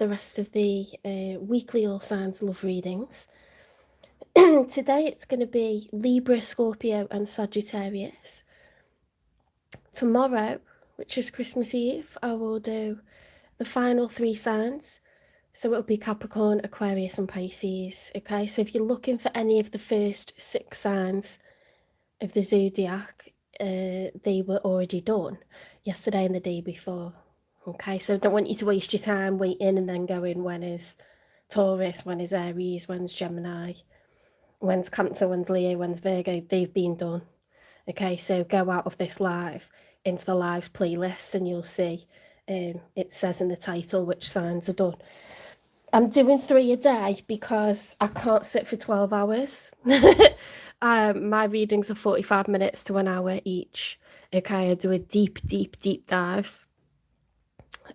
the rest of the weekly All Signs love readings. Today it's going to be Libra, Scorpio and Sagittarius. Tomorrow, which is Christmas Eve, I will do the final 3 signs. So it'll be Capricorn, Aquarius and Pisces. Okay, so if you're looking for any of the first 6 signs of the zodiac, they were already done yesterday and the day before. Okay, so I don't want you to waste your time waiting and then going, when is Taurus, when is Aries, when's Gemini, when's Cancer, when's Leo, when's Virgo. They've been done. Okay, so go out of this live into the lives playlist and you'll see it says in the title which signs are done. I'm doing 3 a day because I can't sit for 12 hours. My readings are 45 minutes to 1 hour each. Okay, I do a deep dive.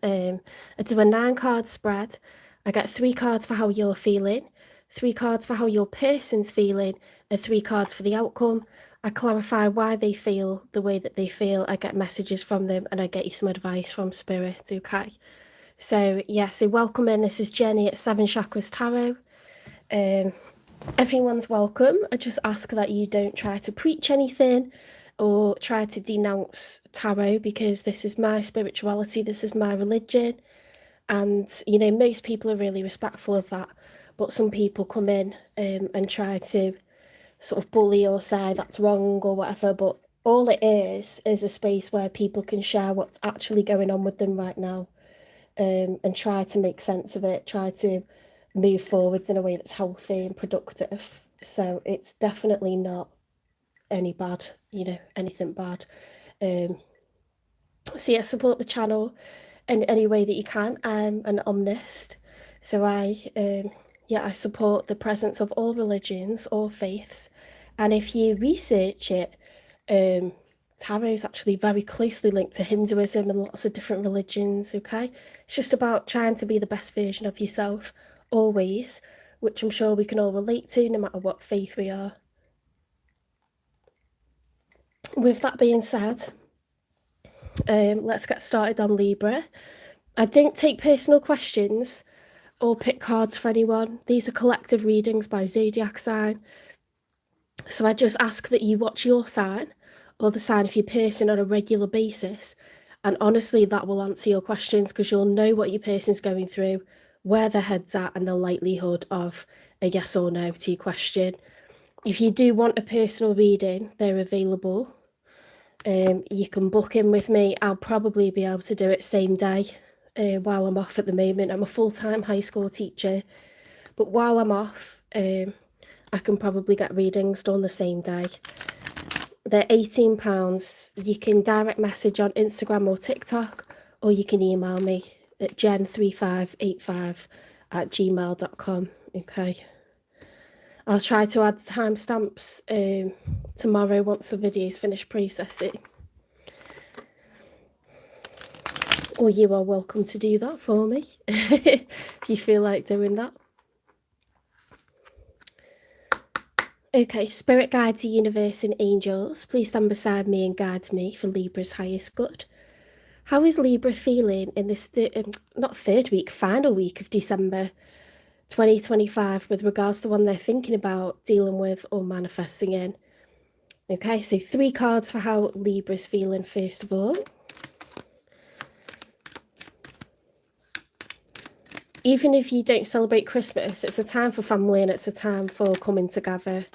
I do a 9-card spread. I get 3 cards for how you're feeling, 3 cards for how your person's feeling, and 3 cards for the outcome. I clarify why they feel the way that they feel. I get messages from them and I get you some advice from Spirit, okay? So, yeah, so welcome in. This is Jenny at 7 Chakras Tarot. Everyone's welcome. I just ask that you don't try to preach anything or try to denounce tarot, because this is my spirituality, this is my religion, and you know, most people are really respectful of that, but some people come in and try to sort of bully or say that's wrong or whatever. But all it is a space where people can share what's actually going on with them right now, and try to make sense of it, try to move forwards in a way that's healthy and productive. So it's definitely not any bad, you know, anything bad. So yeah, support the channel in any way that you can. I'm an omnist, so I support the presence of all religions, all faiths, and if you research it, tarot is actually very closely linked to Hinduism and lots of different religions. Okay, it's just about trying to be the best version of yourself always, which I'm sure we can all relate to, no matter what faith we are. With that being said, let's get started on Libra. I don't take personal questions or pick cards for anyone. These are collective readings by zodiac sign. So I just ask that you watch your sign or the sign of your person on a regular basis. And honestly, that will answer your questions, because you'll know what your person's going through, where their head's at, and the likelihood of a yes or no to your question. If you do want a personal reading, they're available. You can book in with me. I'll probably be able to do it same day while I'm off at the moment. I'm a full-time high school teacher, but while I'm off, I can probably get readings done the same day. They're £18. You can direct message on Instagram or TikTok, or you can email me at jen3585@gmail.com. Okay. I'll try to add timestamps tomorrow once the video's finished processing. Or you are welcome to do that for me if you feel like doing that. Okay, spirit guides, the universe and angels, please stand beside me and guide me for Libra's highest good. How is Libra feeling in this final week of December 2025 with regards to the one they're thinking about, dealing with or manifesting in? Okay, so 3 cards for how Libra's feeling first of all. Even if you don't celebrate Christmas, it's a time for family and it's a time for coming together.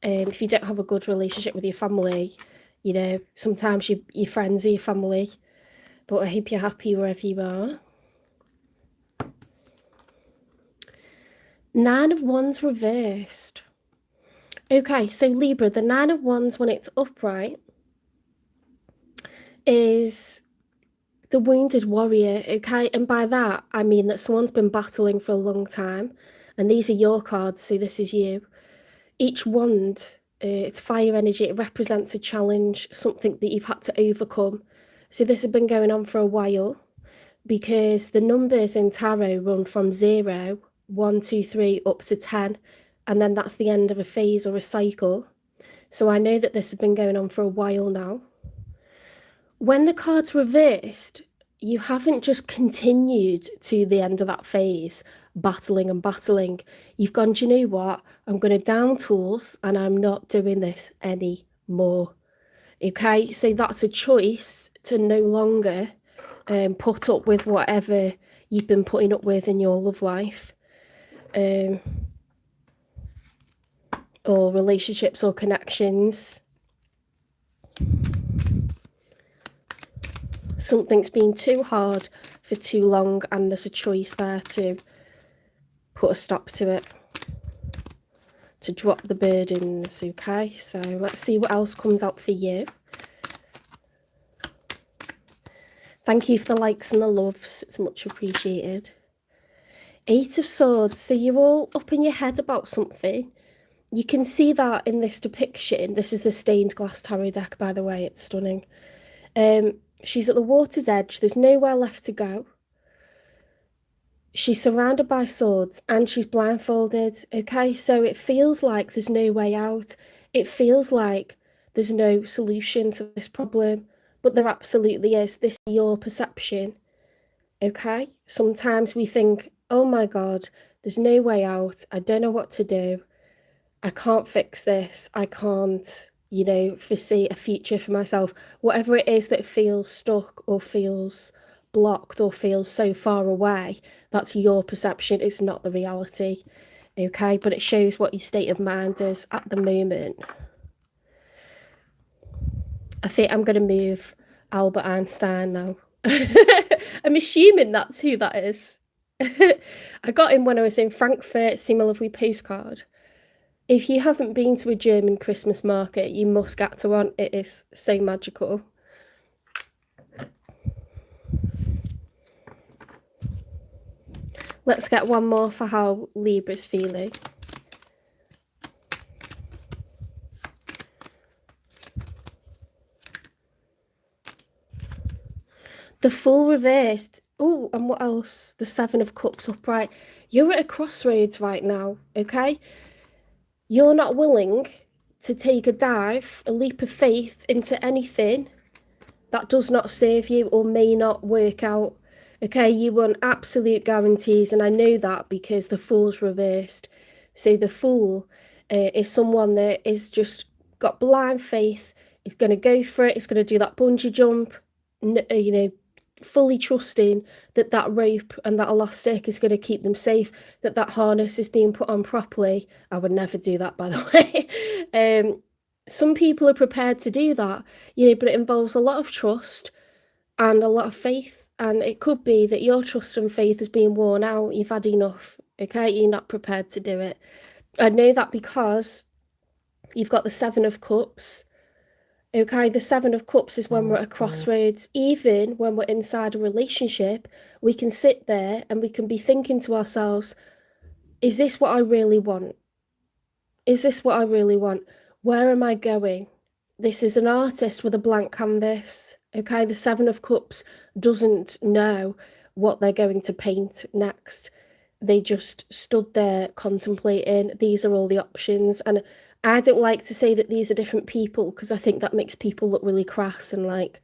If you don't have a good relationship with your family, you know, sometimes your friends are your family, but I hope you're happy wherever you are. 9 of Wands reversed. Okay, so Libra, the 9 of Wands when it's upright is the wounded warrior, okay? And by that, I mean that someone's been battling for a long time, and these are your cards, so this is you. Each wand, it's fire energy, it represents a challenge, something that you've had to overcome. So this has been going on for a while, because the numbers in tarot run from 0, 1, 2, 3, up to 10, and then that's the end of a phase or a cycle. So I know that this has been going on for a while now. When the card's reversed, you haven't just continued to the end of that phase, battling and battling. You've gone, do you know what? I'm going to down tools and I'm not doing this anymore. Okay, so that's a choice to no longer put up with whatever you've been putting up with in your love life, or relationships or connections. Something's been too hard for too long, and there's a choice there to put a stop to it, to drop the burdens. Okay, so let's see what else comes out for you. Thank you for the likes and the loves, it's much appreciated. 8 of Swords, so you're all up in your head about something. You can see that in this depiction. This is the stained glass tarot deck, by the way, it's stunning. She's at the water's edge, there's nowhere left to go. She's surrounded by swords and she's blindfolded, okay? So it feels like there's no way out. It feels like there's no solution to this problem, but there absolutely is. This is your perception, okay? Sometimes we think, oh my God, there's no way out. I don't know what to do. I can't fix this. I can't, you know, foresee a future for myself. Whatever it is that feels stuck or feels blocked or feels so far away, that's your perception. It's not the reality, okay? But it shows what your state of mind is at the moment. I think I'm going to move Albert Einstein now. I'm assuming that's who that is. I got him when I was in Frankfurt, see my lovely postcard. If you haven't been to a German Christmas market, you must get to one. It is so magical. Let's get one more for how Libra's feeling. The Fool reversed. Oh, and what else? The 7 of Cups upright. You're at a crossroads right now, okay? You're not willing to take a dive, a leap of faith into anything that does not serve you or may not work out. Okay, you want absolute guarantees, and I know that because the Fool's reversed. So the Fool is someone that is just got blind faith. Is going to go for it. It's going to do that bungee jump, you know, fully trusting that that rope and that elastic is going to keep them safe, that that harness is being put on properly. I would never do that, by the way. Some people are prepared to do that, you know, but it involves a lot of trust and a lot of faith. And it could be that your trust and faith has been worn out. You've had enough, okay? You're not prepared to do it. I know that because you've got the 7 of Cups. Okay, the 7 of Cups is when we're at a crossroads. Even when we're inside a relationship, we can sit there and we can be thinking to ourselves, is this what I really want? Is this what I really want? Where am I going? This is an artist with a blank canvas. Okay, the 7 of Cups doesn't know what they're going to paint next. They just stood there contemplating. These are all the options. And I don't like to say that these are different people because I think that makes people look really crass and like,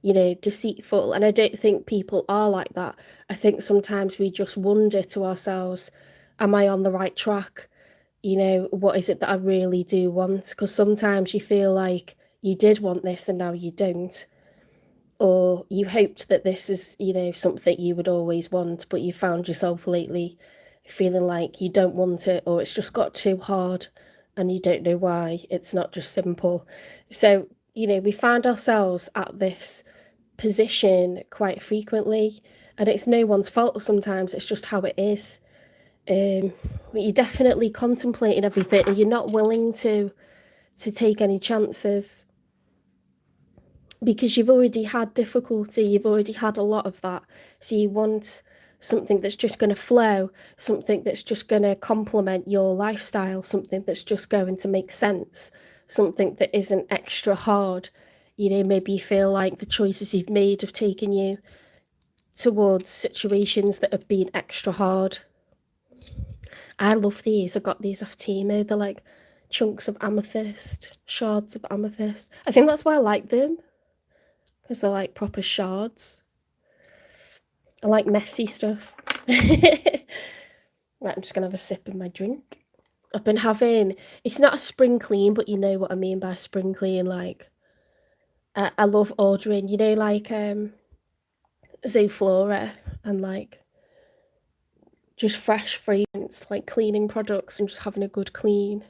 you know, deceitful. And I don't think people are like that. I think sometimes we just wonder to ourselves, am I on the right track? You know, what is it that I really do want? Because sometimes you feel like you did want this and now you don't. Or you hoped that this is, you know, something you would always want, but you found yourself lately feeling like you don't want it, or it's just got too hard and you don't know why. It's not just simple. So, you know, we find ourselves at this position quite frequently, and it's no one's fault sometimes, it's just how it is. But you're definitely contemplating everything and you're not willing to take any chances because you've already had difficulty, you've already had a lot of that. So you want something that's just going to flow, something that's just going to complement your lifestyle, something that's just going to make sense, something that isn't extra hard. You know, maybe you feel like the choices you've made have taken you towards situations that have been extra hard. I love these. I got these off Timo. They're like chunks of amethyst, shards of amethyst. I think that's why I like them, because they're like proper shards. I like messy stuff. Right, I'm just going to have a sip of my drink. I've been having, it's not a spring clean, but you know what I mean by spring clean. Like, I love ordering, you know, like Zoflora and like just fresh fragrance, like cleaning products and just having a good clean.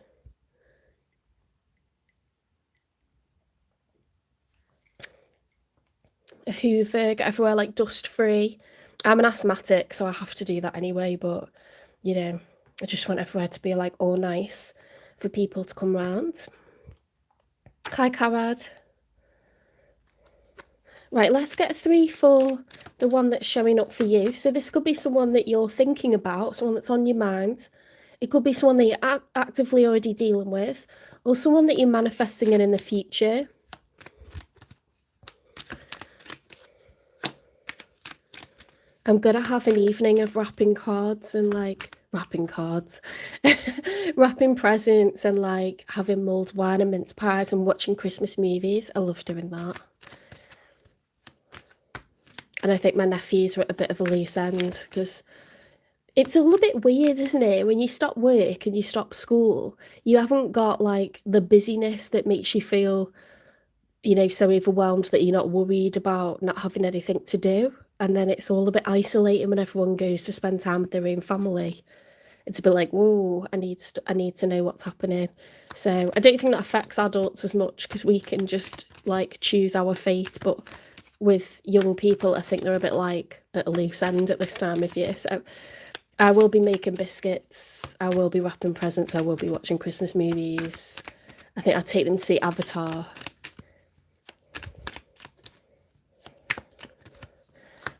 A Hoover, get everywhere like dust free. I'm an asthmatic, so I have to do that anyway, but you know, I just want everywhere to be like all nice for people to come round. Hi, Karad. Right, let's get a 3 for the one that's showing up for you. So this could be someone that you're thinking about, someone that's on your mind. It could be someone that you're actively already dealing with, or someone that you're manifesting in the future. I'm gonna have an evening of wrapping cards and like wrapping presents and like having mulled wine and mince pies and watching Christmas movies. I love doing that. And I think my nephews are at a bit of a loose end because it's a little bit weird, isn't it? When you stop work and you stop school, you haven't got like the busyness that makes you feel, you know, so overwhelmed that you're not worried about not having anything to do. And then it's all a bit isolating when everyone goes to spend time with their own family. It's a bit like, whoa, I need to know what's happening. So I don't think that affects adults as much because we can just like choose our fate. But with young people, I think they're a bit like at a loose end at this time of year. So I will be making biscuits. I will be wrapping presents. I will be watching Christmas movies. I think I'll take them to see Avatar.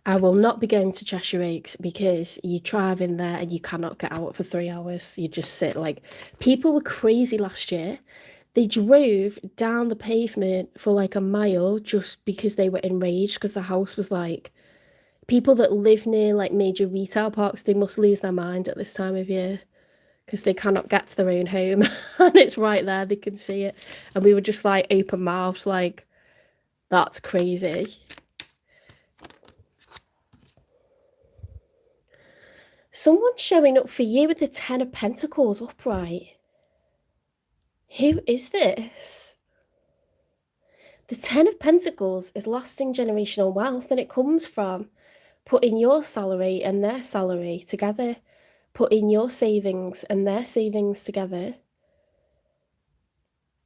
I will not be going to Cheshire Oaks because you drive in there and you cannot get out for 3 hours. You just sit like, people were crazy last year. They drove down the pavement for like a mile just because they were enraged because the house was like, people that live near like major retail parks, they must lose their mind at this time of year because they cannot get to their own home and it's right there, they can see it. And we were just like open mouthed, like, that's crazy. Someone's showing up for you with the 10 of Pentacles upright. Who is this? The 10 of Pentacles is lasting generational wealth, and it comes from putting your salary and their salary together, putting your savings and their savings together.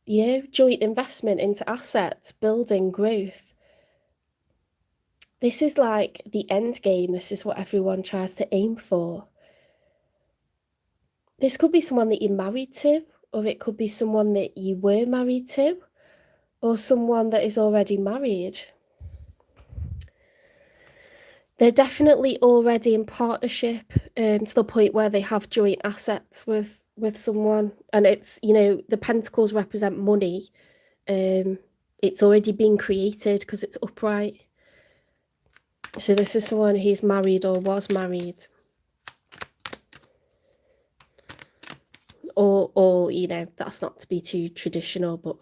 You know, joint investment into assets, building growth. This is like the end game. This is what everyone tries to aim for. This could be someone that you're married to, or it could be someone that you were married to, or someone that is already married. They're definitely already in partnership to the point where they have joint assets with someone. And it's, you know, the Pentacles represent money. It's already been created because it's upright. So this is someone who's married or was married. Or you know, that's not to be too traditional, but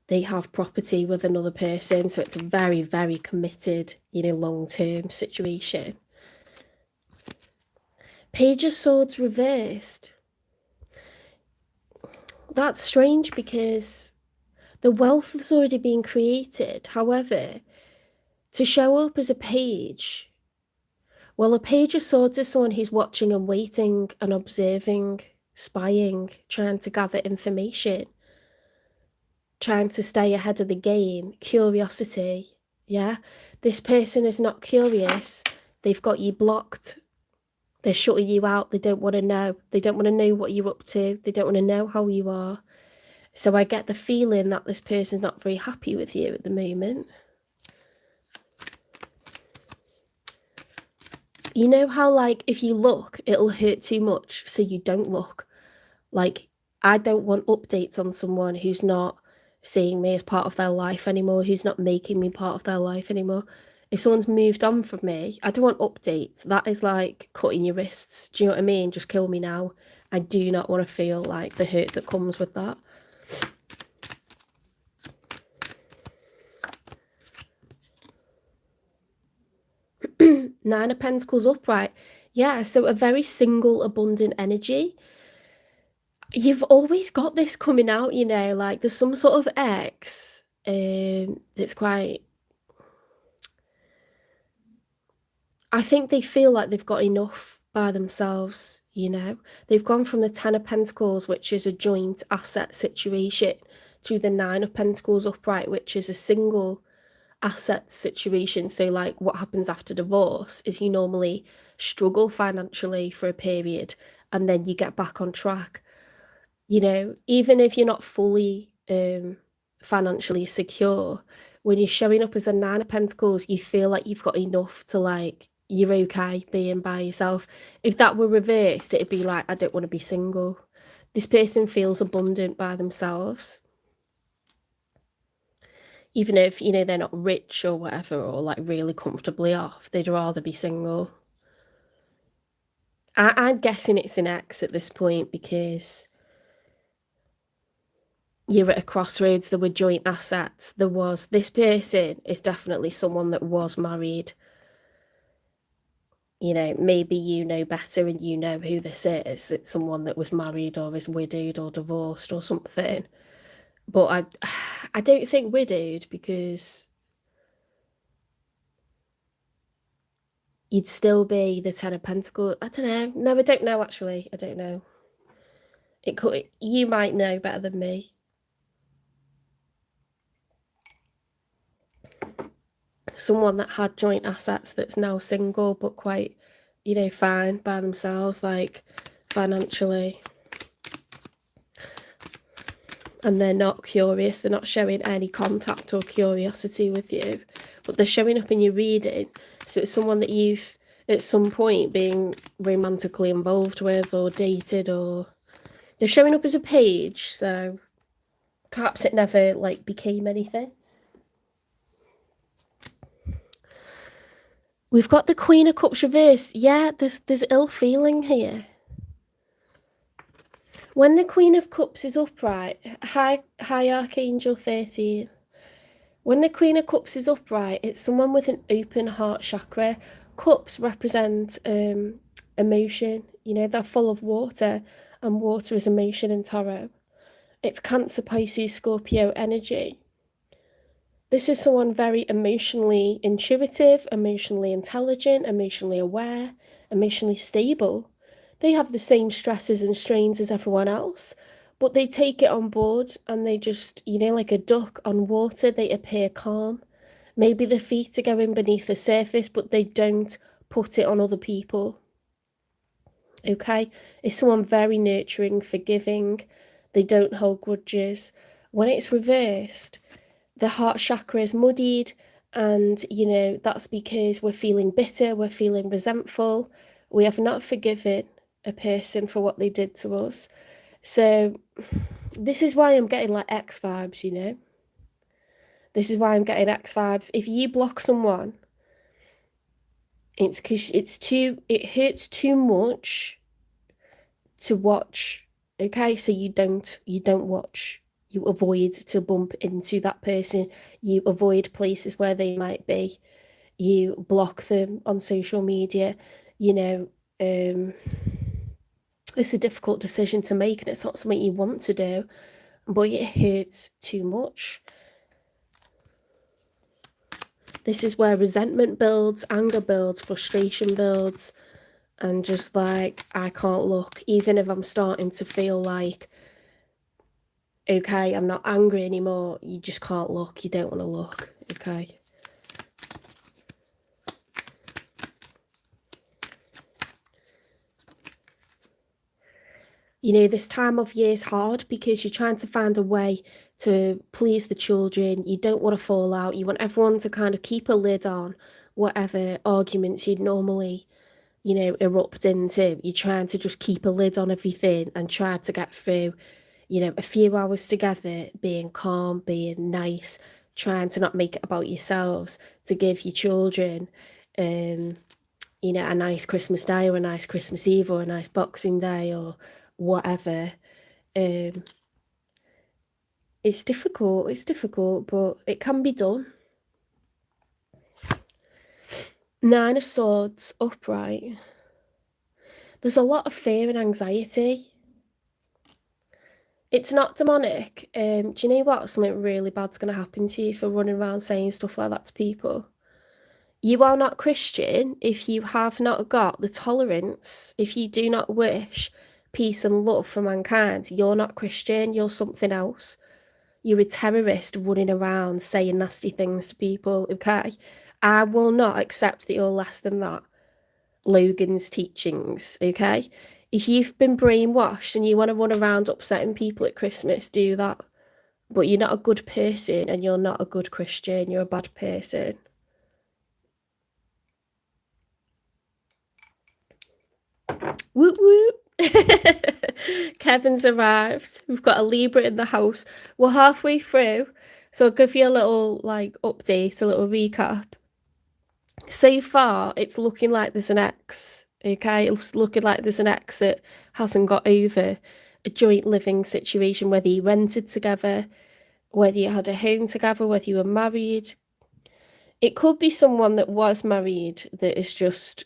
they have property with another person, so it's a very, very committed, you know, long-term situation. Page of Swords reversed. That's strange because the wealth has already been created. However, to show up as a page, well, a Page of Swords is someone who's watching and waiting and observing, spying, trying to gather information, trying to stay ahead of the game, curiosity. Yeah, this person is not curious. They've got you blocked. They're shutting you out. They don't want to know. They don't want to know what you're up to. They don't want to know how you are. So I get the feeling that this person's not very happy with you at the moment. You know how, like, if you look, it'll hurt too much, so you don't look. Like, I don't want updates on someone who's not seeing me as part of their life anymore, who's not making me part of their life anymore. If someone's moved on from me, I don't want updates. That is like cutting your wrists. Do you know what I mean? Just kill me now. I do not want to feel like the hurt that comes with that. Nine of Pentacles upright. Yeah, so a very single, abundant energy. You've always got this coming out, you know, like there's some sort of ex that's quite... I think they feel like they've got enough by themselves, you know. They've gone from the Ten of Pentacles, which is a joint asset situation, to the Nine of Pentacles upright, which is a single asset situation. So like what happens after divorce is you normally struggle financially for a period and then you get back on track. You know, even if you're not fully financially secure, when you're showing up as a Nine of Pentacles, you feel like you've got enough to, like, you're okay being by yourself. If that were reversed, it'd be like, I don't want to be single. This person feels abundant by themselves. Even if, you know, they're not rich or whatever, or like really comfortably off, they'd rather be single. I'm guessing it's an ex at this point because you're at a crossroads. There were joint assets. There was... this person is definitely someone that was married. You know, maybe you know better and you know who this is. It's someone that was married or is widowed or divorced or something. But I don't think widowed, because you'd still be the Ten of Pentacles. I don't know. No, I don't know, actually. I don't know. It could... you might know better than me. Someone that had joint assets that's now single but quite, you know, fine by themselves, like financially. And they're not curious. They're not showing any contact or curiosity with you, but they're showing up in your reading. So it's someone that you've at some point been romantically involved with or dated, or they're showing up as a page. So perhaps it never like became anything. We've got the Queen of Cups reversed. Yeah, there's ill feeling here. When the Queen of Cups is upright, high Archangel 13. When the Queen of Cups is upright, it's someone with an open heart chakra. Cups represent emotion. You know, they're full of water, and water is emotion in tarot. It's Cancer, Pisces, Scorpio energy. This is someone very emotionally intuitive, emotionally intelligent, emotionally aware, emotionally stable. They have the same stresses and strains as everyone else, but they take it on board and they just, you know, like a duck on water, they appear calm. Maybe the feet are going beneath the surface, but they don't put it on other people. Okay? It's someone very nurturing, forgiving. They don't hold grudges. When it's reversed, the heart chakra is muddied, and, you know, that's because we're feeling bitter, we're feeling resentful. We have not forgiven a person for what they did to us. So this is why I'm getting like X vibes, you know. This is why I'm getting X vibes. If you block someone, it's because it hurts too much to watch. Okay, so you don't watch. You avoid to bump into that person. You avoid places where they might be. You block them on social media. You know, it's a difficult decision to make, and it's not something you want to do, but it hurts too much. This is where resentment builds, anger builds, frustration builds, and just like, I can't look. Even if I'm starting to feel like, okay, I'm not angry anymore, you just can't look. You don't want to look, okay? You know, this time of year is hard because you're trying to find a way to please the children. You don't want to fall out. You want everyone to kind of keep a lid on whatever arguments you'd normally, you know, erupt into. You're trying to just keep a lid on everything and try to get through, you know, a few hours together, being calm, being nice, trying to not make it about yourselves, to give your children, you know, a nice Christmas Day or a nice Christmas Eve or a nice Boxing Day or whatever. It's difficult, but it can be done. Nine of Swords upright. There's a lot of fear and anxiety. It's not demonic. Do you know what? Something really bad's going to happen to you for running around saying stuff like that to people. You are not Christian if you have not got the tolerance, if you do not wish peace and love for mankind. You're not Christian, you're something else. You're a terrorist running around saying nasty things to people, okay? I will not accept that you're less than that. Logan's teachings, okay? If you've been brainwashed and you want to run around upsetting people at Christmas, do that. But you're not a good person and you're not a good Christian. You're a bad person. Whoop whoop. Kevin's arrived. We've got a Libra in the house. We're halfway through. So I'll give you a little update, a little recap. So far, it's looking like there's an ex, okay? It's looking like there's an ex that hasn't got over a joint living situation, whether you rented together, whether you had a home together, whether you were married. It could be someone that was married that has just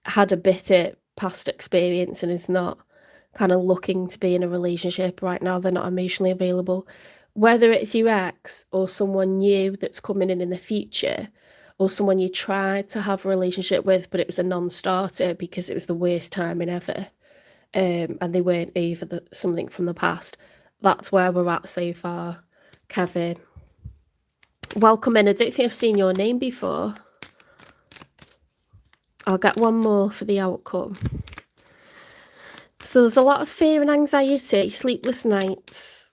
had a bitter past experience and is not kind of looking to be in a relationship right now. They're not emotionally available. Whether it's your ex or someone new that's coming in the future, or someone you tried to have a relationship with, but it was a non-starter because it was the worst timing ever, and they weren't over something from the past. That's where we're at so far, Kevin. Welcome in. I don't think I've seen your name before. I'll get one more for the outcome. So there's a lot of fear and anxiety, sleepless nights.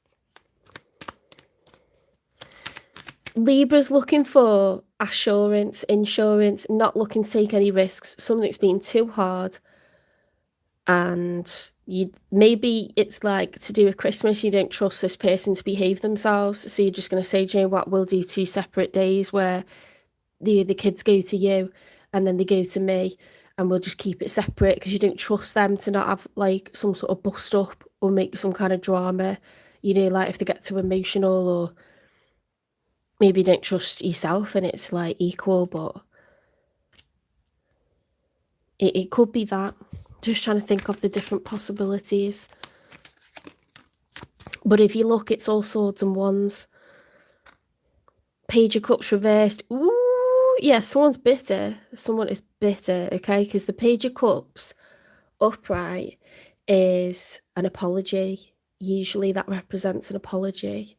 Libra's looking for assurance, insurance, not looking to take any risks, something's been too hard. And maybe it's like to do with Christmas, you don't trust this person to behave themselves. So you're just going to say, do you know what, we'll do 2 separate days where the kids go to you and then they go to me, and we'll just keep it separate because you don't trust them to not have like some sort of bust up or make some kind of drama, you know, like if they get too emotional, or maybe you don't trust yourself and it's like equal, but it could be that. Just trying to think of the different possibilities. But if you look, it's all swords and wands. Page of Cups reversed. Ooh, yeah, someone's bitter. Someone is bitter, okay? Because the Page of Cups upright is an apology. Usually that represents an apology.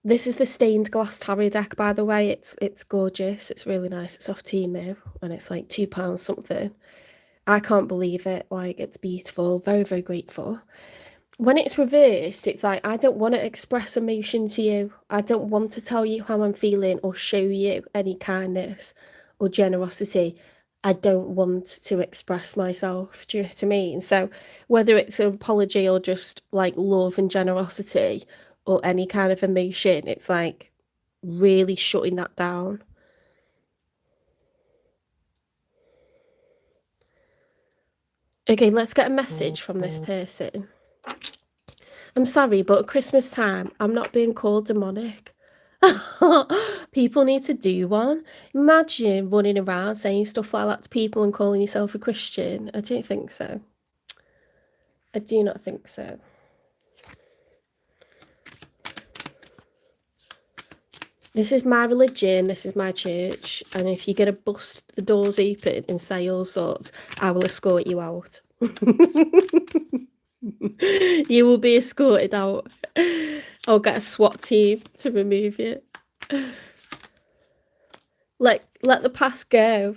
This is the stained glass tarot deck, by the way. It's gorgeous. It's really nice. It's off Temu and it's like £2 something. I can't believe it. Like, it's beautiful. Very, very grateful. When it's reversed, it's like, I don't want to express emotion to you. I don't want to tell you how I'm feeling or show you any kindness or generosity. I don't want to express myself. Do you know what I mean? So whether it's an apology or just like love and generosity or any kind of emotion, it's like really shutting that down. Okay, let's get a message from this person. I'm sorry, but at Christmas time, I'm not being called demonic. People need to do one. Imagine running around saying stuff like that to people and calling yourself a Christian. I don't think so. I do not think so. This is my religion, this is my church, and if you're going to bust the doors open and say all sorts, I will escort you out. You will be escorted out. I'll get a SWAT team to remove you. Let the past go.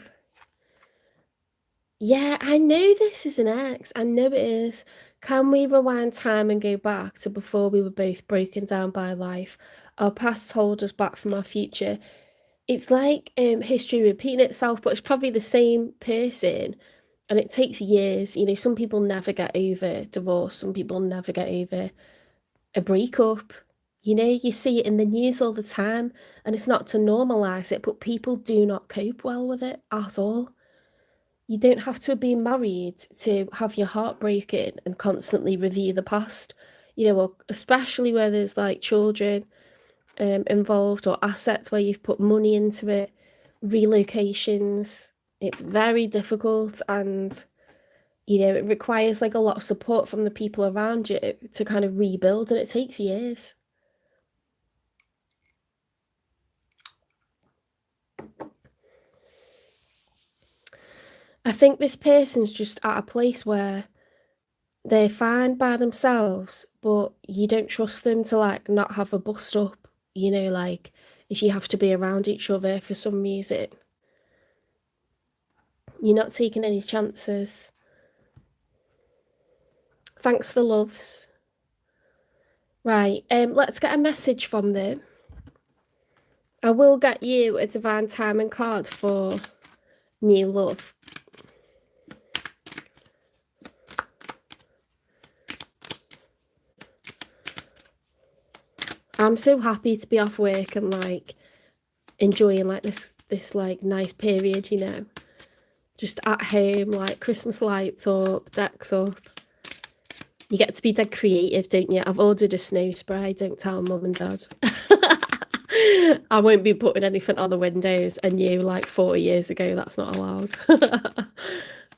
Yeah, I know this is an ex. I know it is. Can we rewind time and go back to before we were both broken down by life? Our past hold us back from our future. It's like history repeating itself, but it's probably the same person. And it takes years. You know, some people never get over divorce. Some people never get over a breakup. You know, you see it in the news all the time. And it's not to normalise it, but people do not cope well with it at all. You don't have to be married to have your heart broken and constantly review the past. You know, especially where there's like children involved or assets where you've put money into it. relocations. It's very difficult, and you know, it requires like a lot of support from the people around you to kind of rebuild, and it takes years. I think this person's just at a place where they're fine by themselves, but you don't trust them to like not have a bust up, you know, like if you have to be around each other for some reason. You're not taking any chances. Thanks for the loves. Right, let's get a message from them. I will get you a divine timing card for new love. I'm so happy to be off work and like enjoying like this like nice period, you know, just at home, like Christmas lights up, decks up. You get to be dead creative, don't you? I've ordered a snow spray. Don't tell mum and dad. I won't be putting anything on the windows. I knew like 40 years ago that's not allowed.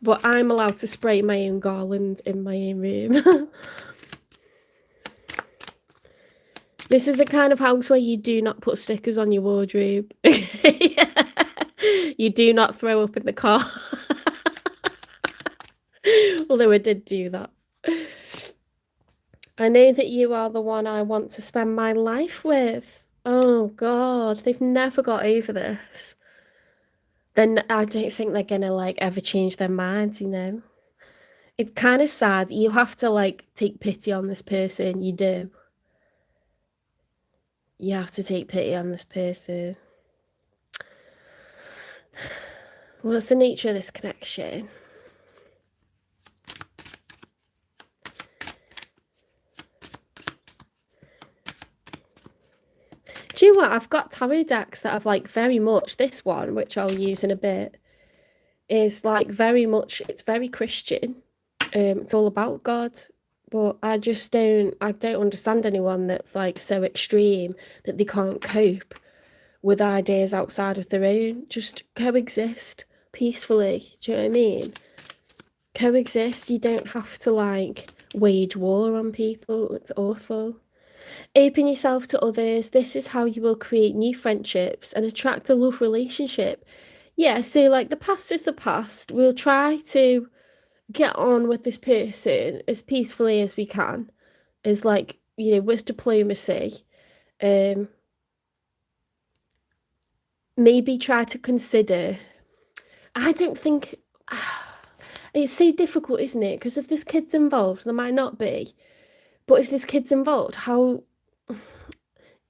But I'm allowed to spray my own garland in my own room. This is the kind of house where you do not put stickers on your wardrobe. You do not throw up in the car. Although I did do that. I know that you are the one I want to spend my life with. Oh God, they've never got over this. Then I don't think they're gonna like ever change their minds, you know. It's kind of sad. You have to like take pity on this person. You do. You have to take pity on this person. What's the nature of this connection? Do you know what? I've got tarot decks that have like very much, this one, which I'll use in a bit, is like very much, it's very Christian. It's all about God. But I don't understand anyone that's like so extreme that they can't cope with ideas outside of their own. Just coexist peacefully. Do you know what I mean? Coexist. You don't have to like wage war on people. It's awful. Open yourself to others. This is how you will create new friendships and attract a love relationship. Yeah, so like the past is the past. We'll try to get on with this person as peacefully as we can, as like, you know, with diplomacy. Maybe try to consider. I don't think it's so difficult, isn't it? Because if there's kids involved, there might not be. But if there's kids involved, how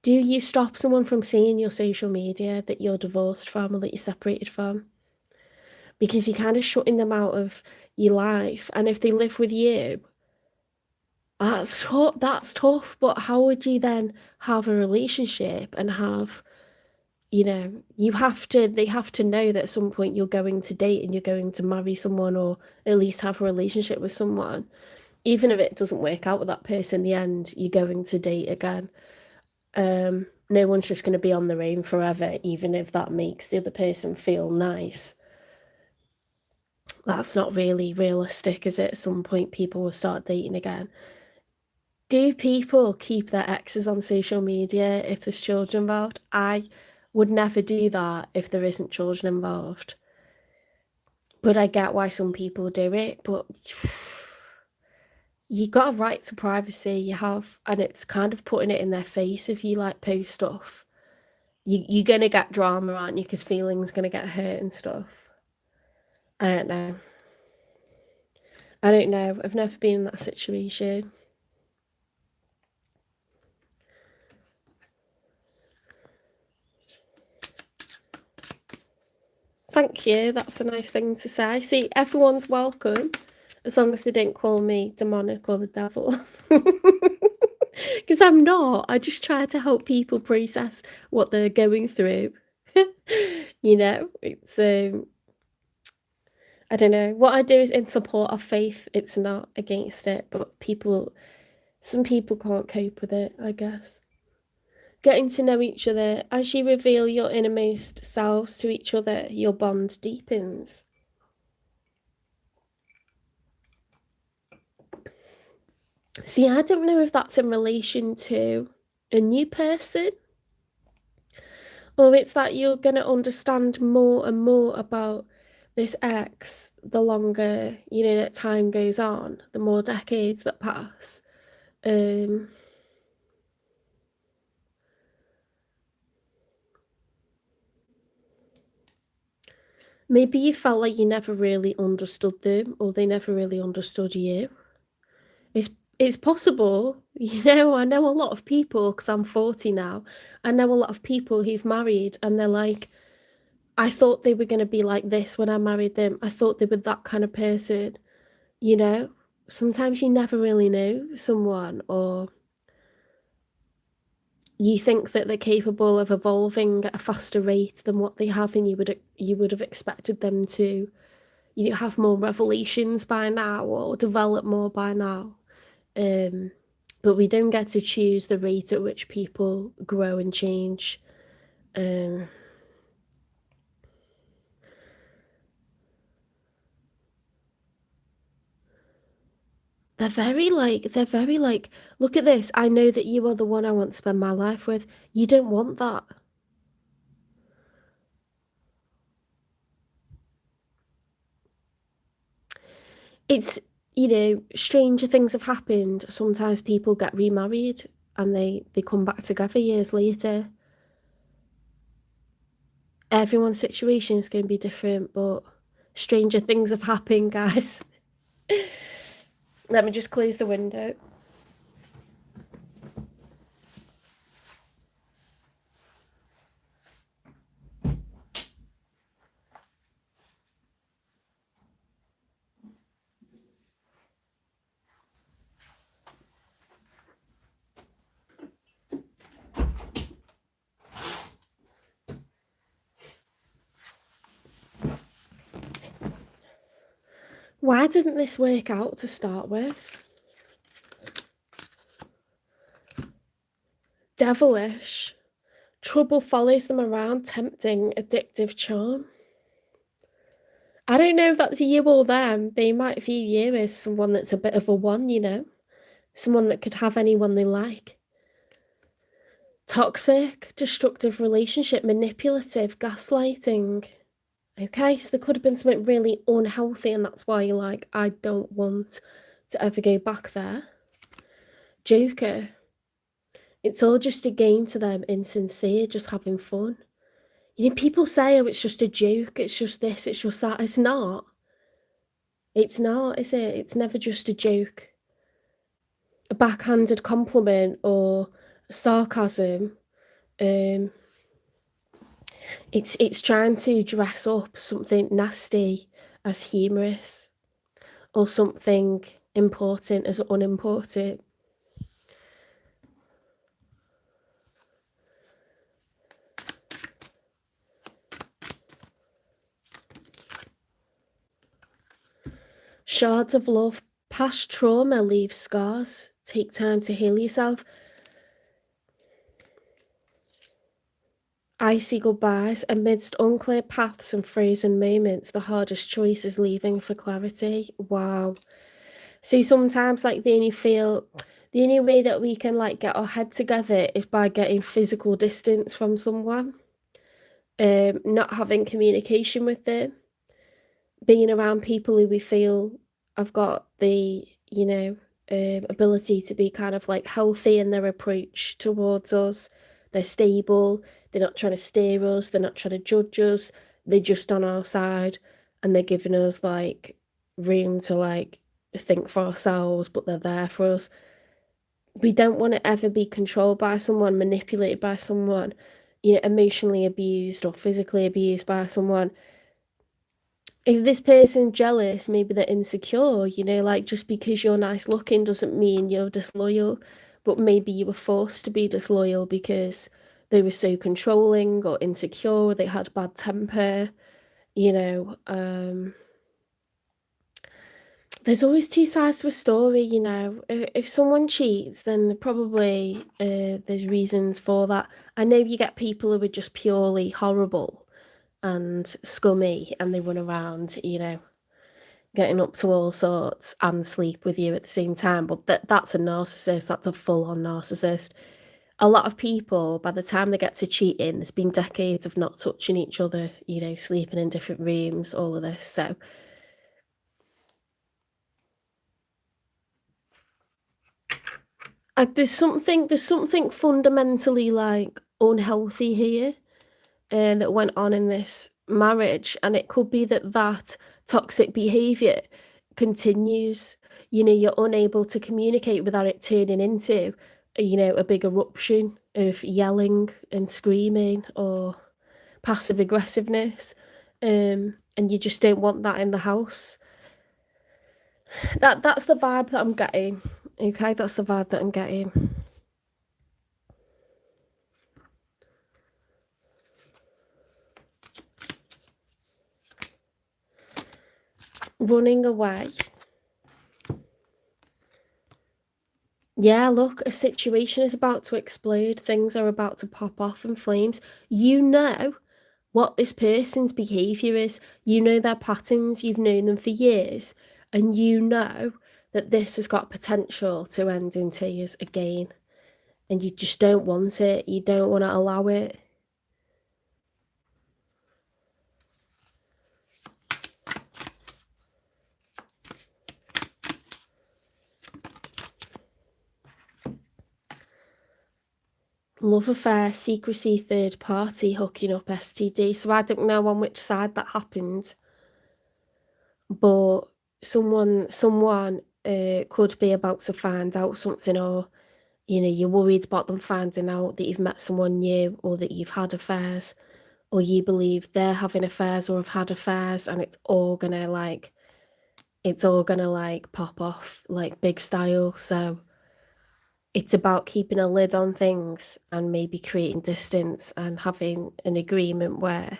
do you stop someone from seeing your social media that you're divorced from or that you're separated from? Because you're kind of shutting them out of your life. And if they live with you, that's tough. But how would you then have a relationship and have, you know, they have to know that at some point you're going to date and you're going to marry someone or at least have a relationship with someone. Even if it doesn't work out with that person in the end, you're going to date again. No one's just going to be on their own forever, even if that makes the other person feel nice. That's not really realistic, is it? At some point, people will start dating again. Do people keep their exes on social media if there's children involved? I would never do that if there isn't children involved. But I get why some people do it, but you got a right to privacy, you have, and it's kind of putting it in their face if you like post stuff. You're gonna get drama, aren't you? Because feelings gonna get hurt and stuff. I don't know. I've never been in that situation. Thank you. That's a nice thing to say. See, everyone's welcome, as long as they don't call me demonic or the devil. Because I'm not. I just try to help people process what they're going through. You know, it's I don't know. What I do is in support of faith. It's not against it, but some people can't cope with it, I guess. Getting to know each other. As you reveal your innermost selves to each other, your bond deepens. See, I don't know if that's in relation to a new person, or it's that you're going to understand more and more about this ex the longer, that time goes on, the more decades that pass. Maybe you felt like you never really understood them, or they never really understood you. It's possible, I know a lot of people, because I'm 40 now, I know a lot of people who've married and they're like, I thought they were going to be like this when I married them. I thought they were that kind of person, Sometimes you never really know someone, or you think that they're capable of evolving at a faster rate than what they have, and you would have expected them to, have more revelations by now or develop more by now. But we don't get to choose the rate at which people grow and change. They're very like, look at this. I know that you are the one I want to spend my life with. You don't want that. It's, stranger things have happened. Sometimes people get remarried and they come back together years later. Everyone's situation is going to be different, but stranger things have happened, guys. Let me just close the window. Why didn't this work out to start with? Devilish. Trouble follows them around, tempting, addictive charm. I don't know if that's you or them. They might view you as someone that's a bit of a one, Someone that could have anyone they like. Toxic, destructive relationship, manipulative, gaslighting. Okay, so there could have been something really unhealthy, and that's why you're like, I don't want to ever go back there. Joker. It's all just a game to them, insincere, just having fun. People say, oh, it's just a joke, it's just this, it's just that. It's not. It's not, is it? It's never just a joke. A backhanded compliment or sarcasm. It's trying to dress up something nasty as humorous, or something important as unimportant. Shards of love. Past trauma leaves scars. Take time to heal yourself. Icy goodbyes. Amidst unclear paths and frozen moments, the hardest choice is leaving for clarity. Wow. So sometimes, like, the only way that we can, like, get our head together is by getting physical distance from someone, not having communication with them, being around people who we feel have got the, ability to be kind of like healthy in their approach towards us. They're stable, they're not trying to steer us, they're not trying to judge us, they're just on our side, and they're giving us like room to like think for ourselves, but they're there for us. We don't want to ever be controlled by someone, manipulated by someone, emotionally abused or physically abused by someone. If this person's jealous, maybe they're insecure, like, just because you're nice looking doesn't mean you're disloyal, but maybe you were forced to be disloyal because they were so controlling or insecure, or they had bad temper, There's always two sides to a story, you know. If someone cheats, then probably there's reasons for that. I know you get people who are just purely horrible and scummy, and they run around, you know, getting up to all sorts and sleep with you at the same time. But that's a narcissist. That's a full-on narcissist. A lot of people, by the time they get to cheating, there's been decades of not touching each other, you know, sleeping in different rooms, all of this. So there's something fundamentally like unhealthy here that went on in this marriage, and it could be that toxic behavior continues. You know, you're unable to communicate without it turning into, you know, a big eruption of yelling and screaming or passive aggressiveness, and you just don't want that in the house. That's the vibe that I'm getting. Okay, that's the vibe that I'm getting. Running away. Yeah, look, a situation is about to explode. Things are about to pop off in flames. You know what this person's behavior is. You know their patterns. You've known them for years. And you know that this has got potential to end in tears again. And you just don't want it. You don't want to allow it. Love affair, secrecy, third party, hooking up, STD. So I don't know on which side that happened, but someone could be about to find out something, or you know, you're worried about them finding out that you've met someone new, or that you've had affairs, or you believe they're having affairs or have had affairs, and it's all gonna like pop off like big style. So it's about keeping a lid on things and maybe creating distance and having an agreement where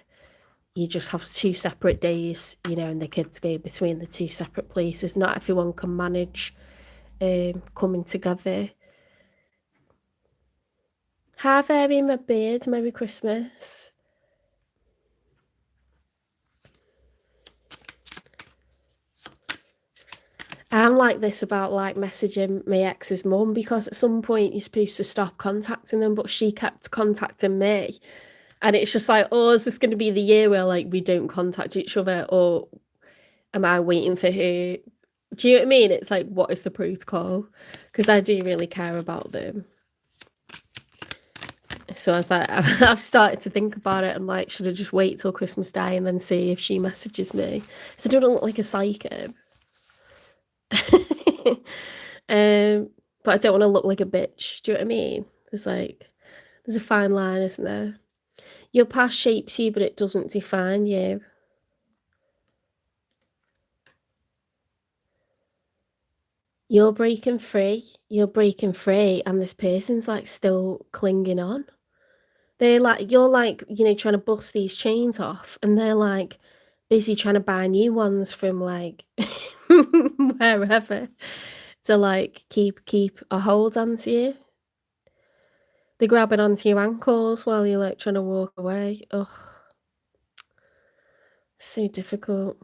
you just have two separate days, you know, and the kids go between the two separate places. Not everyone can manage coming together. Hi, Fairy, my beard. Merry Christmas. I'm like this about like messaging my ex's mum, because at some point you're supposed to stop contacting them, but she kept contacting me. And it's just like, oh, is this going to be the year where like we don't contact each other, or am I waiting for her? Do you know what I mean? It's like, what is the protocol? Because I do really care about them. So I was like, I've started to think about it. I'm like, should I just wait till Christmas Day and then see if she messages me? So I don't look like a psycho. But I don't want to look like a bitch. Do you know what I mean? There's a fine line, isn't there? Your past shapes you, but it doesn't define you. You're breaking free. You're breaking free, and this person's like still clinging on. They're like, you're like, you know, trying to bust these chains off, and they're like busy trying to buy new ones from like wherever to like keep a hold onto you. They're grabbing onto your ankles while you're like trying to walk away. Oh, so difficult.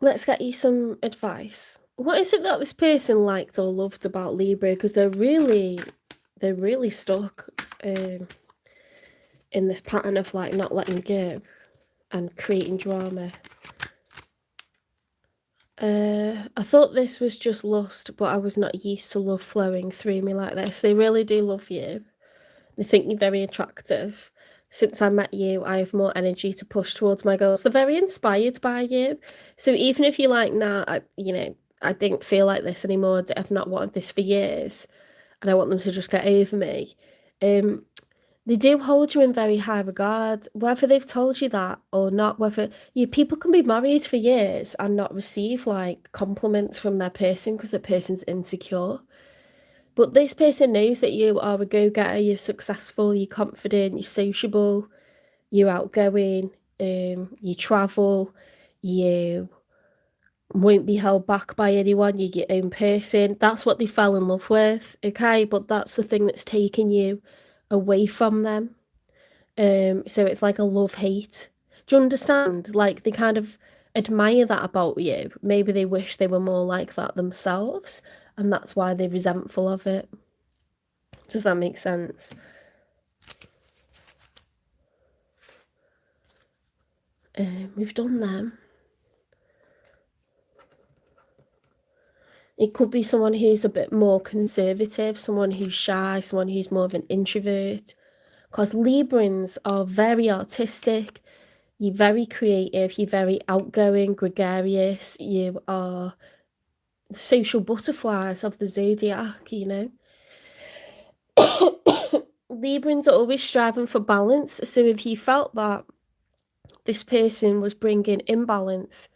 Let's get you some advice. What is it that this person liked or loved about Libra? Because they're really stuck in this pattern of like not letting go and creating drama. I thought this was just lust, but I was not used to love flowing through me like this. They really do love you. They think you're very attractive. Since I met you, I have more energy to push towards my goals. They're very inspired by you. So even if you're like, nah, I didn't feel like this anymore. I've not wanted this for years, and I want them to just get over me. They do hold you in very high regard, whether they've told you that or not. Whether people can be married for years and not receive like compliments from their person because the person's insecure. But this person knows that you are a go-getter, you're successful, you're confident, you're sociable, you're outgoing, you travel, you won't be held back by anyone, you're your own person. That's what they fell in love with, okay? But that's the thing that's taking you away from them. So it's like a love-hate. Do you understand? Like, they kind of admire that about you. Maybe they wish they were more like that themselves, and that's why they're resentful of it. Does that make sense? We've done them. It could be someone who's a bit more conservative, someone who's shy, someone who's more of an introvert. Because Librans are very artistic, you're very creative, you're very outgoing, gregarious, you are the social butterflies of the zodiac, you know. Librans are always striving for balance, so if you felt that this person was bringing imbalance,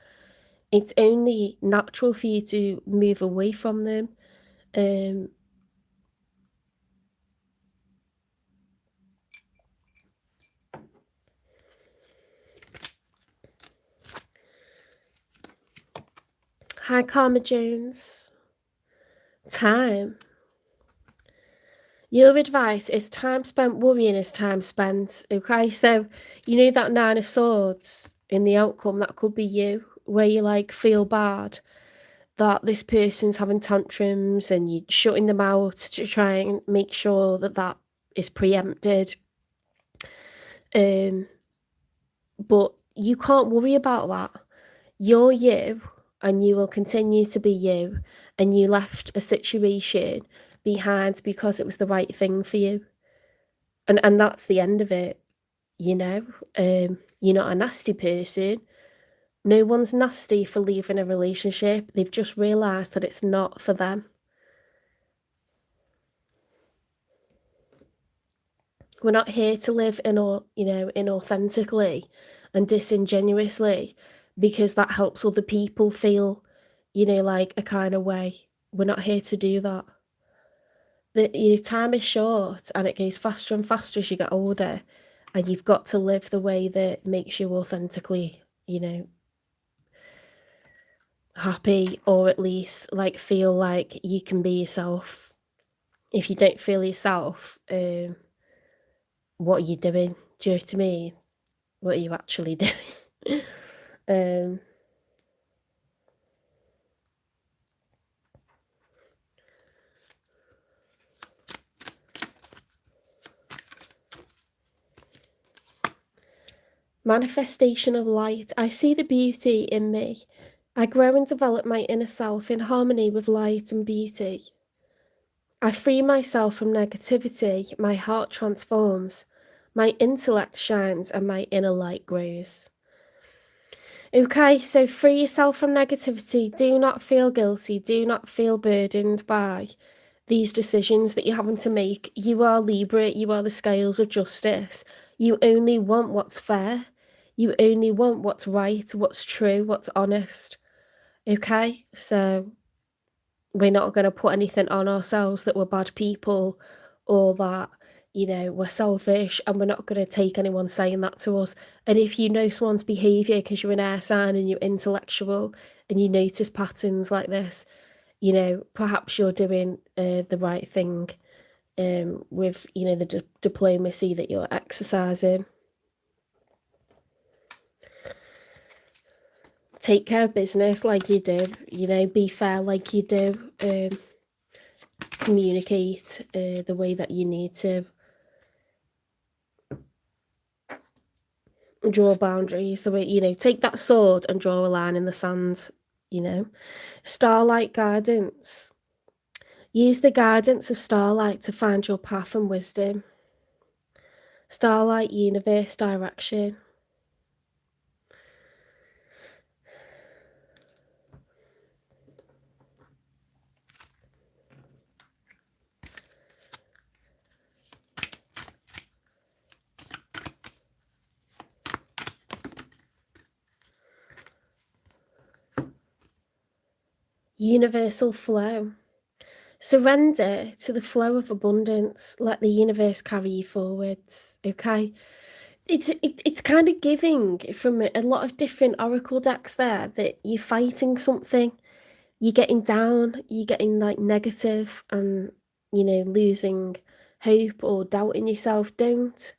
it's only natural for you to move away from them. Hi, Karma Jones. Time. Your advice is time spent worrying is time spent, okay? So, you know that Nine of Swords in the outcome, that could be you, where you, like, feel bad that this person's having tantrums and you're shutting them out to try and make sure that that is preempted. But you can't worry about that. You're you, and you will continue to be you, and you left a situation behind because it was the right thing for you. And that's the end of it, you know? You're not a nasty person. No one's nasty for leaving a relationship. They've just realised that it's not for them. We're not here to live inauthentically and disingenuously because that helps other people feel, like a kind of way. We're not here to do that. Time is short and it goes faster and faster as you get older, and you've got to live the way that makes you authentically, happy, or at least like feel like you can be yourself. If you don't feel yourself, what are you doing? Do you know what I mean? What are you actually doing? Manifestation of light. I see the beauty in me. I grow and develop my inner self in harmony with light and beauty. I free myself from negativity. My heart transforms. My intellect shines and my inner light grows. Okay, so free yourself from negativity. Do not feel guilty. Do not feel burdened by these decisions that you're having to make. You are Libra. You are the scales of justice. You only want what's fair. You only want what's right, what's true, what's honest. Okay, so we're not going to put anything on ourselves that we're bad people or that, we're selfish, and we're not going to take anyone saying that to us. And if you know someone's behaviour because you're an air sign and you're intellectual and you notice patterns like this, perhaps you're doing the right thing with, the diplomacy that you're exercising. Take care of business like you do, be fair like you do, communicate the way that you need to, draw boundaries the way, take that sword and draw a line in the sand, Starlight guidance. Use the guidance of starlight to find your path and wisdom. Starlight universe direction. Universal flow. Surrender to the flow of abundance. Let the universe carry you forwards, okay? It's kind of giving from a lot of different oracle decks there that you're fighting something. You're getting down, you're getting like negative and, you know, losing hope or doubting yourself. Don't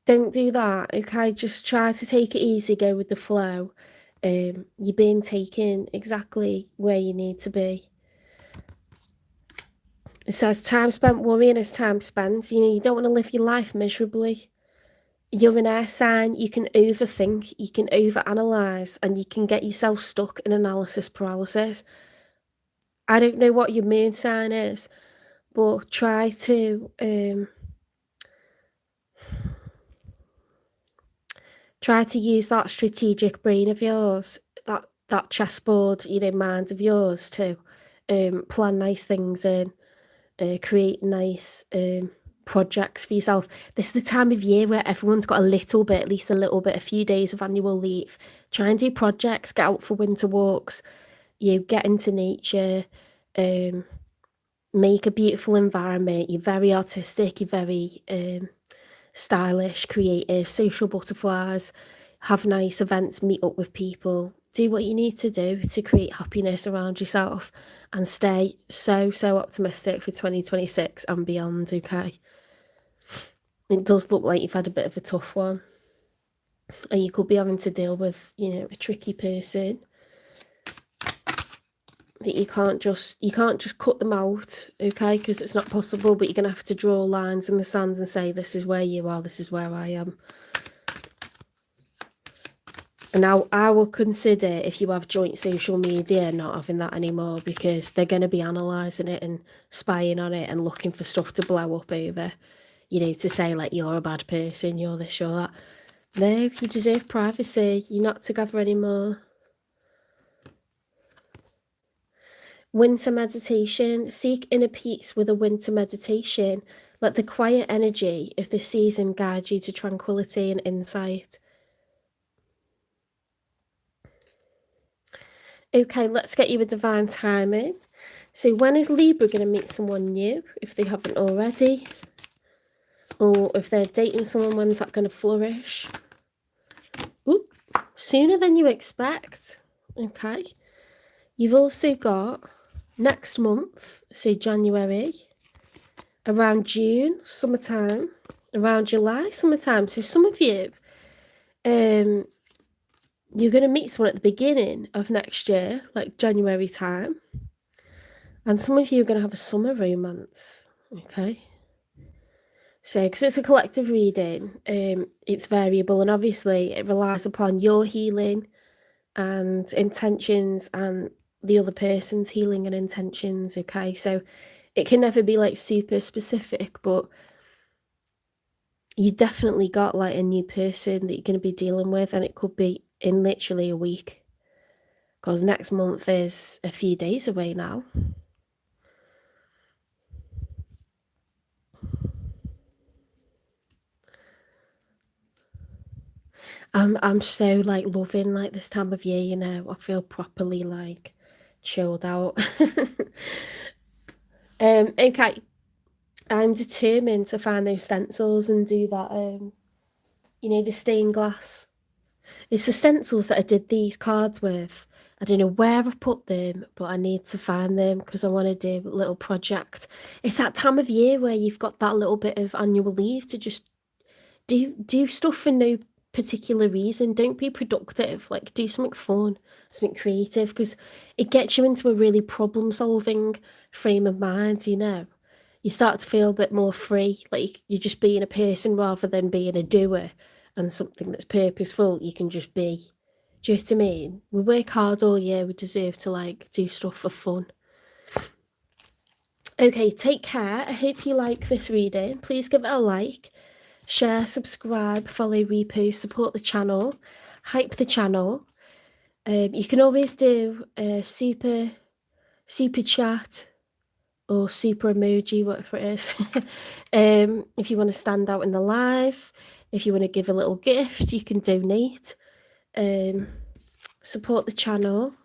do that, okay? Just try to take it easy, go with the flow. You're being taken exactly where you need to be. It says time spent worrying is time spent. You know, you don't want to live your life miserably. You're an air sign, you can overthink, you can overanalyze, and you can get yourself stuck in analysis paralysis. I don't know what your moon sign is, but try to use that strategic brain of yours, that chessboard, you know, mind of yours to plan nice things in, create nice projects for yourself. This is the time of year where everyone's got at least a little bit, a few days of annual leave. Try and do projects, get out for winter walks, you know, get into nature, make a beautiful environment. You're very artistic, you're very stylish, creative, social butterflies, have nice events, meet up with people, do what you need to do to create happiness around yourself and stay so optimistic for 2026 and beyond, okay? It does look like you've had a bit of a tough one and you could be having to deal with, you know, a tricky person that you can't just cut them out, okay? Because it's not possible, but you're gonna have to draw lines in the sand and say, this is where you are, this is where I am. And now I will consider, if you have joint social media, not having that anymore, because they're going to be analysing it and spying on it and looking for stuff to blow up over, you know, to say like, you're a bad person, you're this, you're that. No, you deserve privacy. You're not together anymore. Winter meditation. Seek inner peace with a winter meditation. Let the quiet energy of the season guide you to tranquility and insight. Okay, let's get you a divine timing. So when is Libra going to meet someone new, if they haven't already? Or if they're dating someone, when's that going to flourish? Ooh, sooner than you expect. Okay. You've also got next month, so January, around June, summertime, around July, summertime. So some of you, you're going to meet someone at the beginning of next year, like January time. And some of you are going to have a summer romance, okay? So, because it's a collective reading, it's variable. And obviously, it relies upon your healing and intentions and the other person's healing and intentions, okay? So, it can never be, like, super specific, but you definitely got, like, a new person that you're going to be dealing with, and it could be in literally a week, because next month is a few days away now. I'm so like loving like this time of year, you know. I feel properly like chilled out. Okay. I'm determined to find those stencils and do that, you know, the stained glass. It's the stencils that I did these cards with. I don't know where I put them, but I need to find them because I want to do a little project. It's that time of year where you've got that little bit of annual leave to just do stuff for no particular reason. Don't be productive. Like, do something fun, something creative, because it gets you into a really problem-solving frame of mind, you know. You start to feel a bit more free, like you're just being a person rather than being a doer, and something that's purposeful you can just be. Do you know what I mean? We work hard all year, we deserve to like do stuff for fun. Okay, take care. I hope you like this reading. Please give it a like, share, subscribe, follow, repost, support the channel, hype the channel. You can always do a super chat or super emoji, whatever it is. If you want to stand out in the live, if you want to give a little gift, you can donate. Support the channel.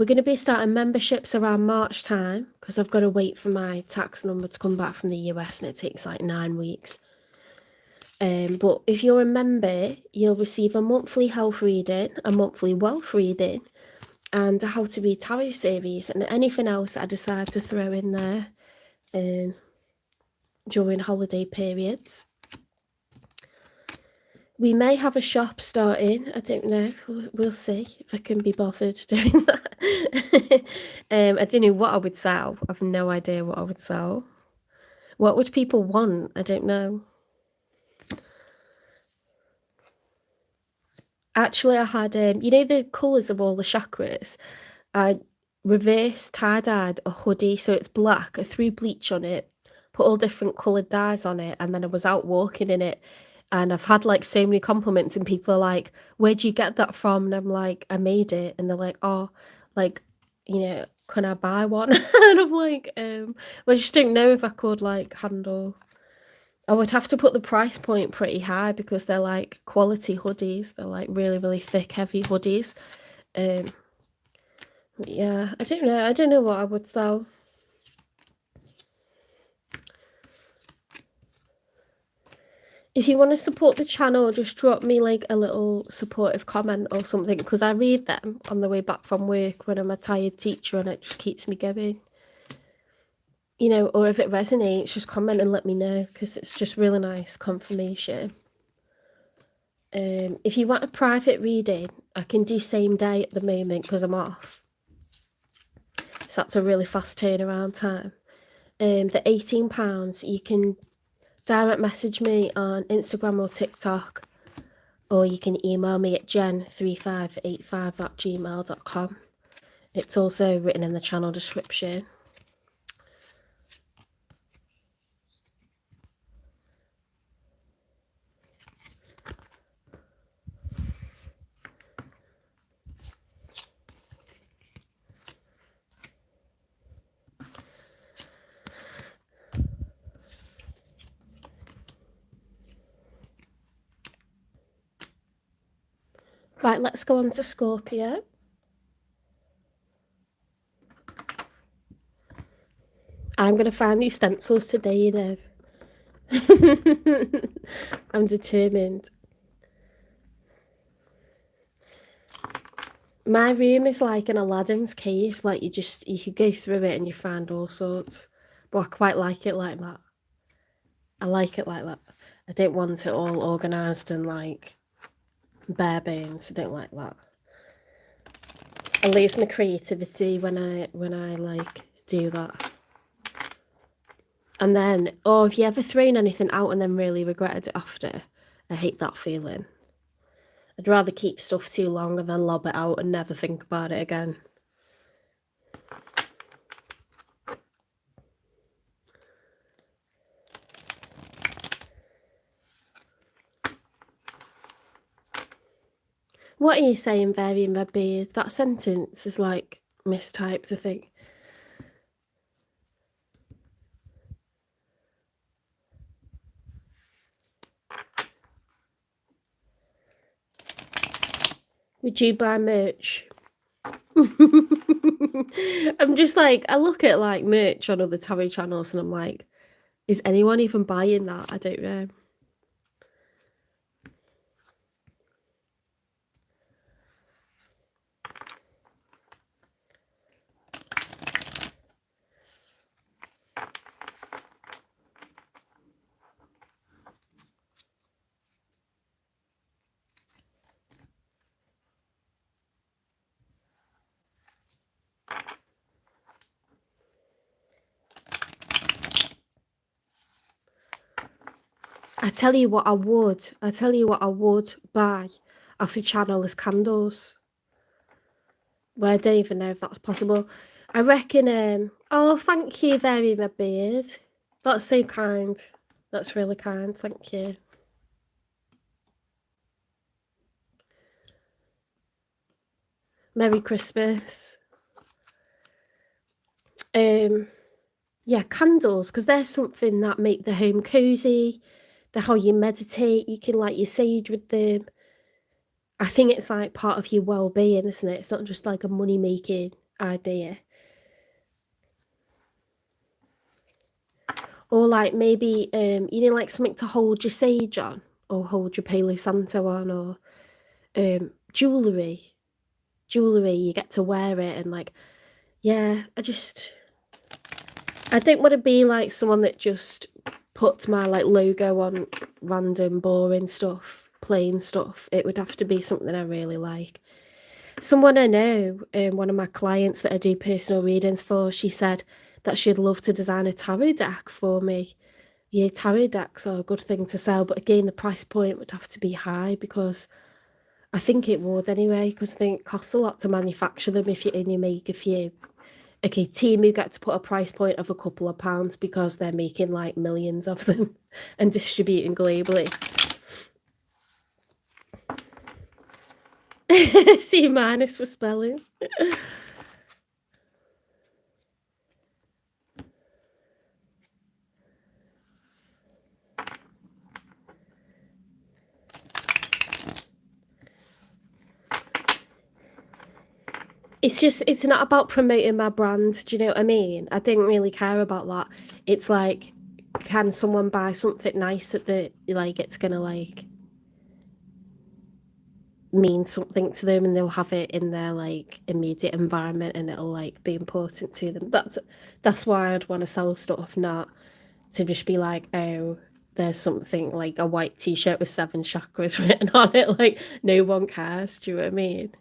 We're going to be starting memberships around March time because I've got to wait for my tax number to come back from the US and it takes like 9 weeks. But if you're a member, you'll receive a monthly health reading, a monthly wealth reading, and a how to read tarot series, and anything else that I decide to throw in there during holiday periods. We may have a shop starting. I don't know. We'll see if I can be bothered doing that. I don't know what I would sell. I've no idea what I would sell. What would people want? I don't know. Actually, I had, you know, the colours of all the chakras? I reverse tie-dyed a hoodie, so it's black. I threw bleach on it, put all different coloured dyes on it, and then I was out walking in it. And I've had like so many compliments, and people are like, "Where'd you get that from?" And I'm like, "I made it." And they're like, "Oh, like, you know, can I buy one?" And I'm like, well, I just don't know if I could like handle. I would have to put the price point pretty high because they're like quality hoodies. They're like really, really thick, heavy hoodies. Yeah, I don't know. I don't know what I would sell. If you want to support the channel, just drop me like a little supportive comment or something, because I read them on the way back from work when I'm a tired teacher and it just keeps me going. You know, or if it resonates, just comment and let me know, because it's just really nice confirmation. If you want a private reading, I can do same day at the moment because I'm off. So that's a really fast turnaround time. The £18, you can direct message me on Instagram or TikTok, or you can email me at jen3585@gmail.com. It's also written in the channel description. Right, let's go on to Scorpio. I'm going to find these stencils today, you know. I'm determined. My room is like an Aladdin's cave. Like you could go through it and you find all sorts. But I quite like it like that. I like it like that. I don't want it all organised and like bare bones. I don't like that. I lose my creativity when I like do that. And then, oh, have you ever thrown anything out and then really regretted it after? I hate that feeling. I'd rather keep stuff too long and then lob it out and never think about it again. What are you saying, Varian Redbeard? That sentence is like mistyped, I think. Would you buy merch? I'm just like, I look at like merch on other tarot channels and I'm like, is anyone even buying that? I don't know. I tell you what I would buy off your channel is candles. Well, I don't even know if that's possible. I reckon, oh, thank you, Very Redbeard. That's so kind. That's really kind, thank you. Merry Christmas. Yeah, candles, because they're something that make the home cozy. They're how you meditate. You can light your sage with them. I think it's like part of your well-being, isn't it? It's not just like a money-making idea. Or like maybe, you know, like something to hold your sage on, or hold your Palo Santo on, or jewellery. Jewellery, you get to wear it, and like, yeah, I don't want to be like someone that just puts my like logo on random boring stuff, plain stuff. It would have to be something I really like. Someone I know, one of my clients that I do personal readings for, she said that she'd love to design a tarot deck for me. Yeah, tarot decks are a good thing to sell, but again, the price point would have to be high, because I think it would anyway, because I think it costs a lot to manufacture them if you only make a few. Okay, Temu get to put a price point of a couple of pounds because they're making like millions of them and distributing globally. C minus for spelling. It's not about promoting my brand, do you know what I mean? I didn't really care about that. It's like, can someone buy something nice that like it's gonna like mean something to them, and they'll have it in their like immediate environment, and it'll like be important to them. That's why I'd want to sell stuff, not to just be like, oh, there's something like a white t-shirt with 7 chakras written on it, like no one cares, do you know what I mean?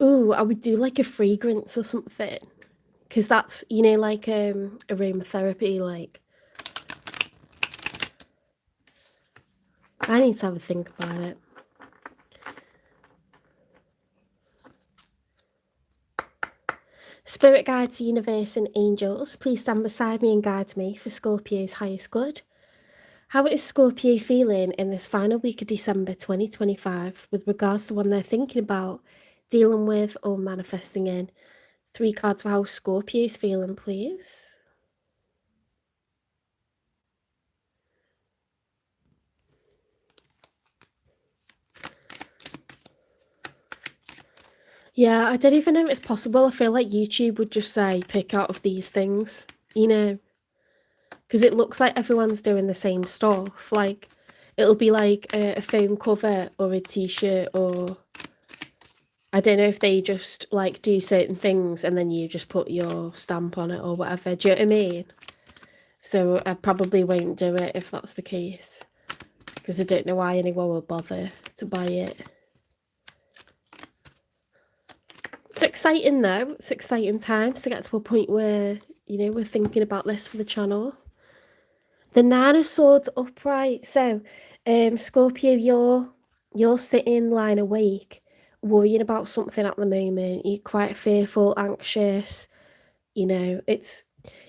Ooh, I would do like a fragrance or something, because that's, you know, like aromatherapy. Like, I need to have a think about it. Spirit guides, universe, and angels, please stand beside me and guide me for Scorpio's highest good. How is Scorpio feeling in this final week of December 2025 with regards to one they're thinking about, dealing with, or manifesting in? 3 cards for how Scorpio's feeling, please. Yeah, I don't even know if it's possible. I feel like YouTube would just say, pick out of these things, you know? Because it looks like everyone's doing the same stuff. Like, it'll be like a phone cover or a t-shirt, or I don't know if they just like do certain things and then you just put your stamp on it or whatever. Do you know what I mean? So I probably won't do it if that's the case, because I don't know why anyone will bother to buy it. It's exciting though. It's exciting times to get to a point where, you know, we're thinking about this for the channel. The 9 of Swords upright. So, Scorpio, you're sitting lying awake, worrying about something at the moment. You're quite fearful, anxious. You know, it's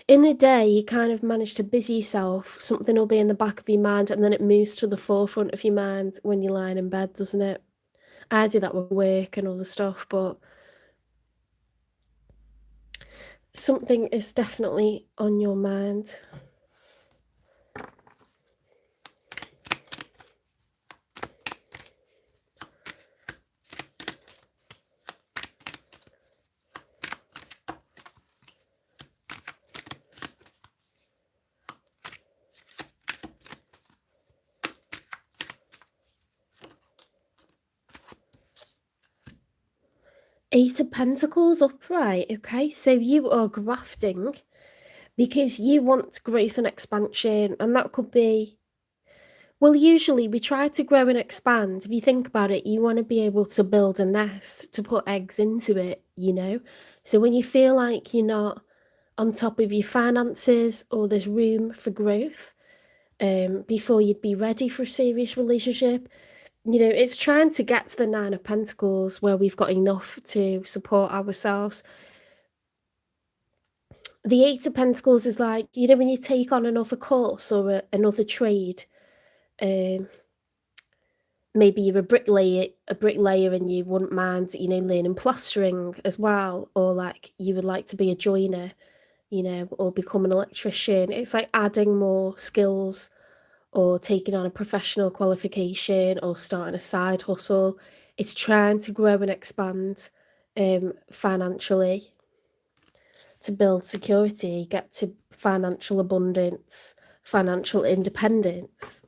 in the day you kind of manage to busy yourself. Something will be in the back of your mind, and then it moves to the forefront of your mind when you're lying in bed, doesn't it? I do that with work and other stuff, but something is definitely on your mind. Eight of Pentacles upright. Okay, so you are grafting because you want growth and expansion, and that could be, well, usually we try to grow and expand. If you think about it, you want to be able to build a nest, to put eggs into it, you know? So when you feel like you're not on top of your finances, or there's room for growth, before you'd be ready for a serious relationship, you know, it's trying to get to the 9 of Pentacles where we've got enough to support ourselves. The 8 of Pentacles is like, you know, when you take on another course or another trade, maybe you're a bricklayer and you wouldn't mind, you know, learning plastering as well, or like you would like to be a joiner, you know, or become an electrician. It's like adding more skills, or taking on a professional qualification, or starting a side hustle. It's trying to grow and expand financially, to build security, get to financial abundance, financial independence.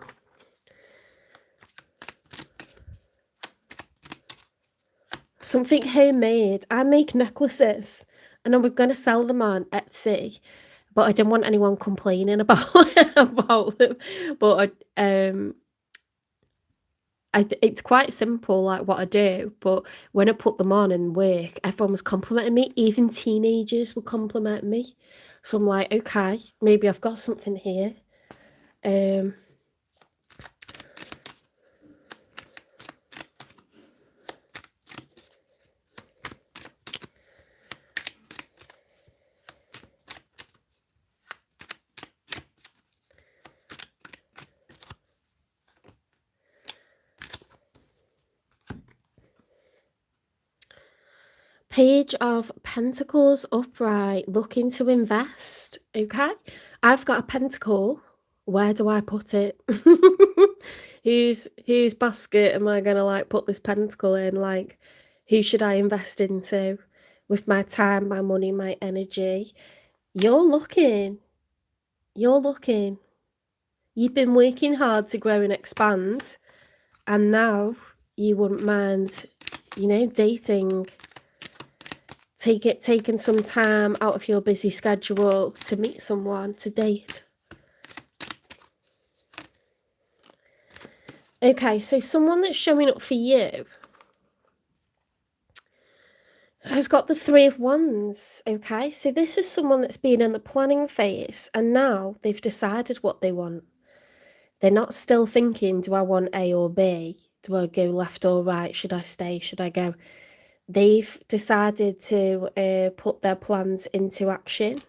Something homemade. I make necklaces and I was going to sell them on Etsy, but I didn't want anyone complaining about about them. But it's quite simple, like what I do. But when I put them on in work, everyone was complimenting me. Even teenagers were complimenting me. So I'm like, okay, maybe I've got something here. Page of Pentacles upright, looking to invest. Okay, I've got a pentacle. Where do I put it? whose basket am I gonna like put this pentacle in? Like, who should I invest into with my time, my money, my energy? You're looking. You're looking. You've been working hard to grow and expand, and now you wouldn't mind, you know, dating. Taking some time out of your busy schedule to meet someone, to date. Okay, so someone that's showing up for you has got the Three of Wands, okay? So this is someone that's been in the planning phase and now they've decided what they want. They're not still thinking, do I want A or B? Do I go left or right? Should I stay? Should I go? They've decided to put their plans into action.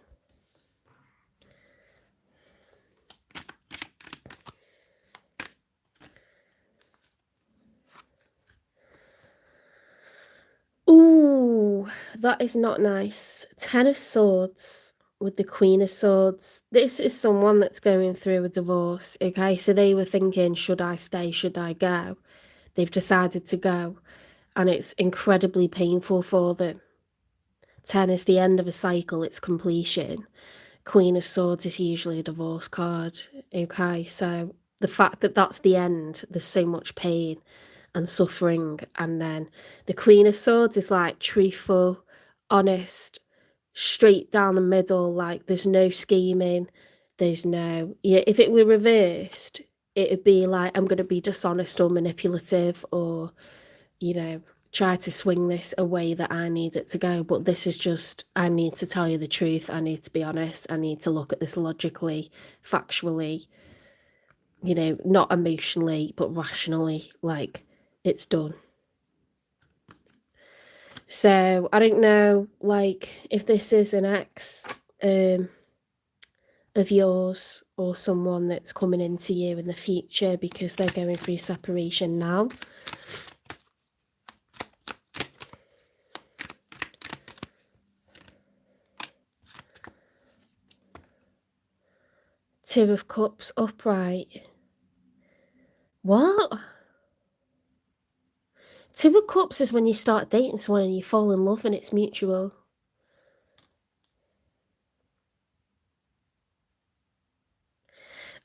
Ooh, that is not nice. 10 of Swords with the Queen of Swords. This is someone that's going through a divorce, okay? So they were thinking, should I stay? Should I go? They've decided to go, and it's incredibly painful for them. 10 is the end of a cycle, it's completion. Queen of Swords is usually a divorce card, okay? So the fact that that's the end, there's so much pain and suffering, and then the Queen of Swords is like truthful, honest, straight down the middle. Like there's no scheming, there's no, yeah, if it were reversed it'd be like, I'm going to be dishonest or manipulative, or you know, try to swing this a way that I need it to go. But this is just, I need to tell you the truth, I need to be honest, I need to look at this logically, factually, you know, not emotionally but rationally. Like, it's done. So I don't know, like, if this is an ex of yours or someone that's coming into you in the future because they're going through separation now. Two of Cups upright. What? Two of Cups is when you start dating someone and you fall in love and it's mutual.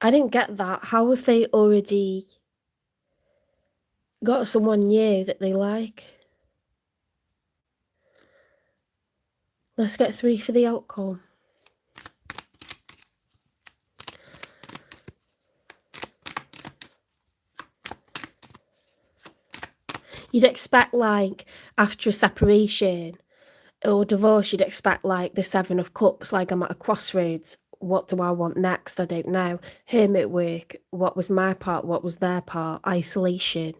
I didn't get that. How have they already got someone new that they like? Let's get 3 for the outcome. You'd expect, like, after a separation or divorce, you'd expect, like, the 7 of Cups, like, I'm at a crossroads. What do I want next? I don't know. Hermit work. What was my part? What was their part? Isolation.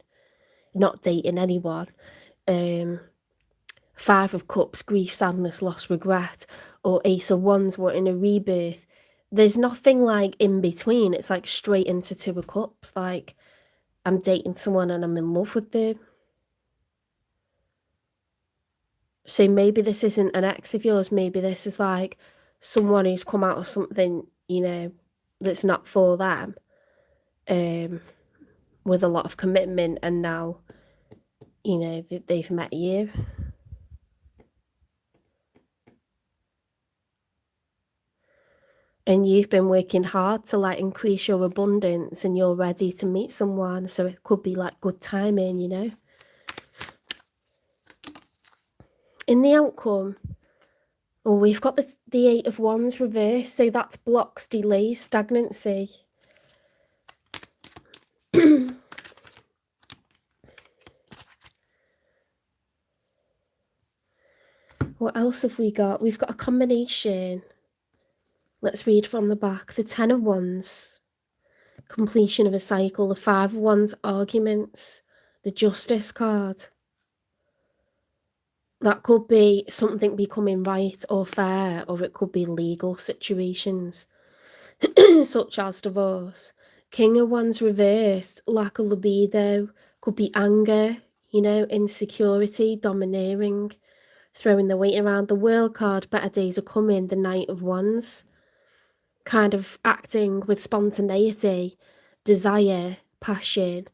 Not dating anyone. 5 of Cups, grief, sadness, loss, regret. Or Ace of Wands, wanting a rebirth. There's nothing, like, in between. It's, like, straight into 2 of Cups. Like, I'm dating someone and I'm in love with them. So maybe this isn't an ex of yours. Maybe this is like someone who's come out of something, you know, that's not for them, with a lot of commitment, and now you know, that they've met you. And you've been working hard to like increase your abundance and you're ready to meet someone. So it could be like good timing, you know. In the outcome, oh, we've got the Eight of Wands reversed. So that's blocks, delays, stagnancy. What else have we got? We've got a combination. Let's read from the back. The Ten of Wands, completion of a cycle. The Five of Wands, arguments. The Justice card. That could be something becoming right or fair, or it could be legal situations, such as divorce. King of Wands reversed, lack of libido, could be anger, you know, insecurity, domineering, throwing the weight around. The World card, better days are coming. The Knight of Wands, kind of acting with spontaneity, desire, passion,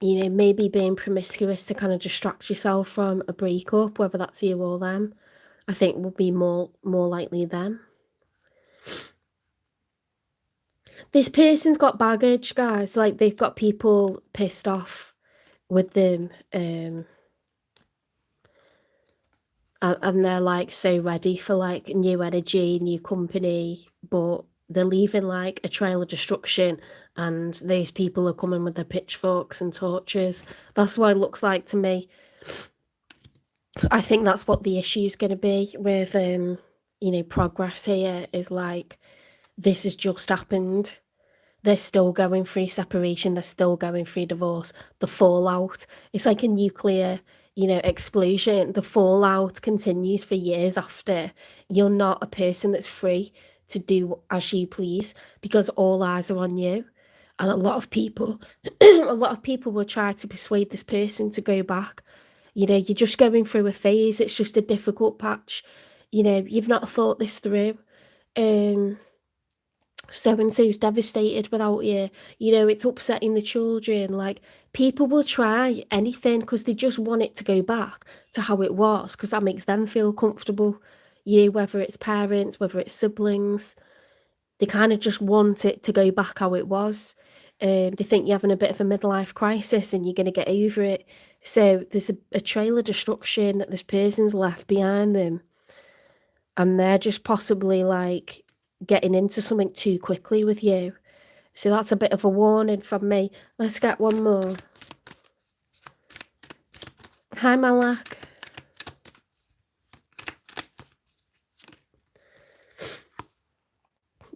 you know, maybe being promiscuous to kind of distract yourself from a breakup, whether that's you or them. I think would be more likely them. This person's got baggage, guys. Like, they've got people pissed off with them, and they're like so ready for like new energy, new company, but they're leaving like a trail of destruction, and those people are coming with their pitchforks and torches. That's what it looks like to me. I think that's what the issue is going to be with you know, progress here, is like, this has just happened. They're still going through separation, they're still going through divorce. The fallout, it's like a nuclear, you know, explosion. The fallout continues for years after. You're not a person that's free to do as you please, because all eyes are on you. And a lot of people will try to persuade this person to go back. You know, you're just going through a phase. It's just a difficult patch. You know, you've not thought this through. So-and-so's devastated without you. You know, it's upsetting the children. Like, people will try anything because they just want it to go back to how it was, because that makes them feel comfortable. You know, whether it's parents, whether it's siblings, they kind of just want it to go back how it was. They think you're having a bit of a midlife crisis and you're going to get over it. So there's a trail of destruction that this person's left behind them. And they're just possibly like getting into something too quickly with you. So that's a bit of a warning from me. Let's get one more. Hi, Malak.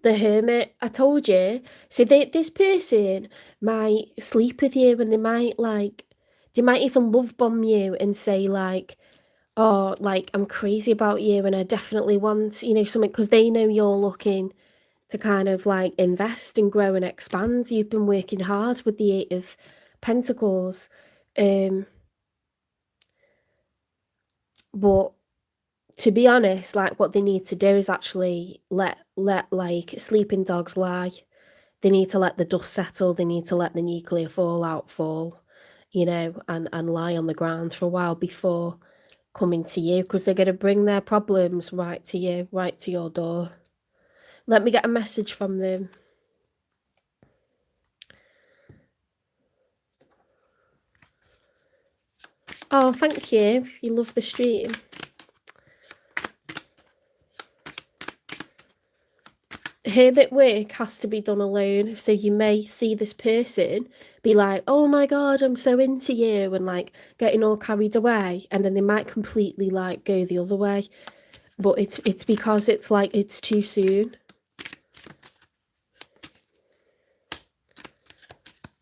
The Hermit. I told you. So this person might sleep with you, and they might even love bomb you and say like, oh, like, I'm crazy about you and I definitely want, you know, something, because they know you're looking to kind of like invest and grow and expand. You've been working hard with the Eight of Pentacles. But to be honest, like, what they need to do is actually let like sleeping dogs lie. They need to let the dust settle. They need to let the nuclear fallout fall, you know, and lie on the ground for a while before coming to you, because they're going to bring their problems right to you, right to your door. Let me get a message from them. Oh, thank you. You love the stream. Hermit work has to be done alone. So you may see this person be like, oh my God, I'm so into you, and like getting all carried away. And then they might completely like go the other way. But it's because it's like, it's too soon.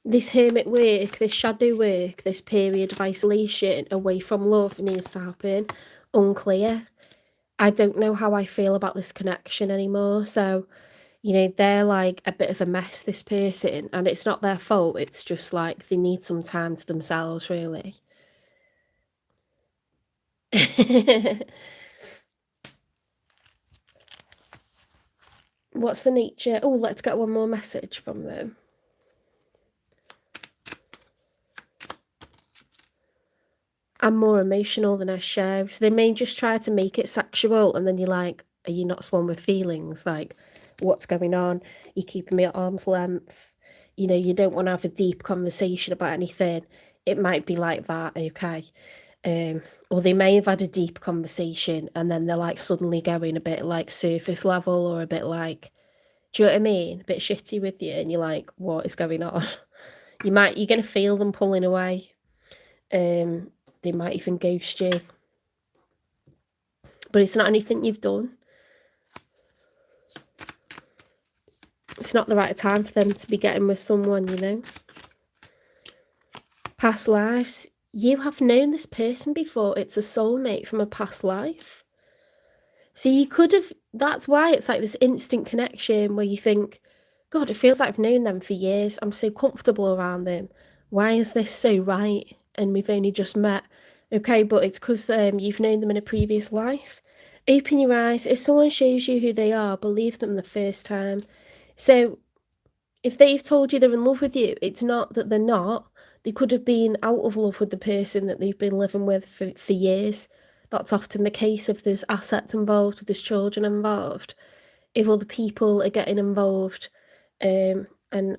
This hermit work, this shadow work, this period of isolation away from love needs to happen. Unclear. I don't know how I feel about this connection anymore. So, you know, they're like a bit of a mess, this person, and it's not their fault. It's just like they need some time to themselves, really. What's the nature? Oh, let's get one more message from them. I'm more emotional than I show. So they may just try to make it sexual, and then you're like, are you not swollen with feelings? Like, what's going on? You're keeping me at arm's length. You know, you don't want to have a deep conversation about anything. It might be like that, okay? Or they may have had a deep conversation and then they're like suddenly going a bit like surface level, or a bit like, do you know what I mean? A bit shitty with you, and you're like, what is going on? You're gonna feel them pulling away. They might even ghost you. But it's not anything you've done. It's not the right time for them to be getting with someone, you know. Past lives. You have known this person before. It's a soulmate from a past life. So you could have, that's why it's like this instant connection where you think, God, it feels like I've known them for years. I'm so comfortable around them. Why is this so right? And we've only just met. Okay, but it's because you've known them in a previous life. Open your eyes. If someone shows you who they are, believe them the first time. So if they've told you they're in love with you, it's not that they're not. They could have been out of love with the person that they've been living with for years. That's often the case if there's assets involved, if there's children involved. If other people are getting involved and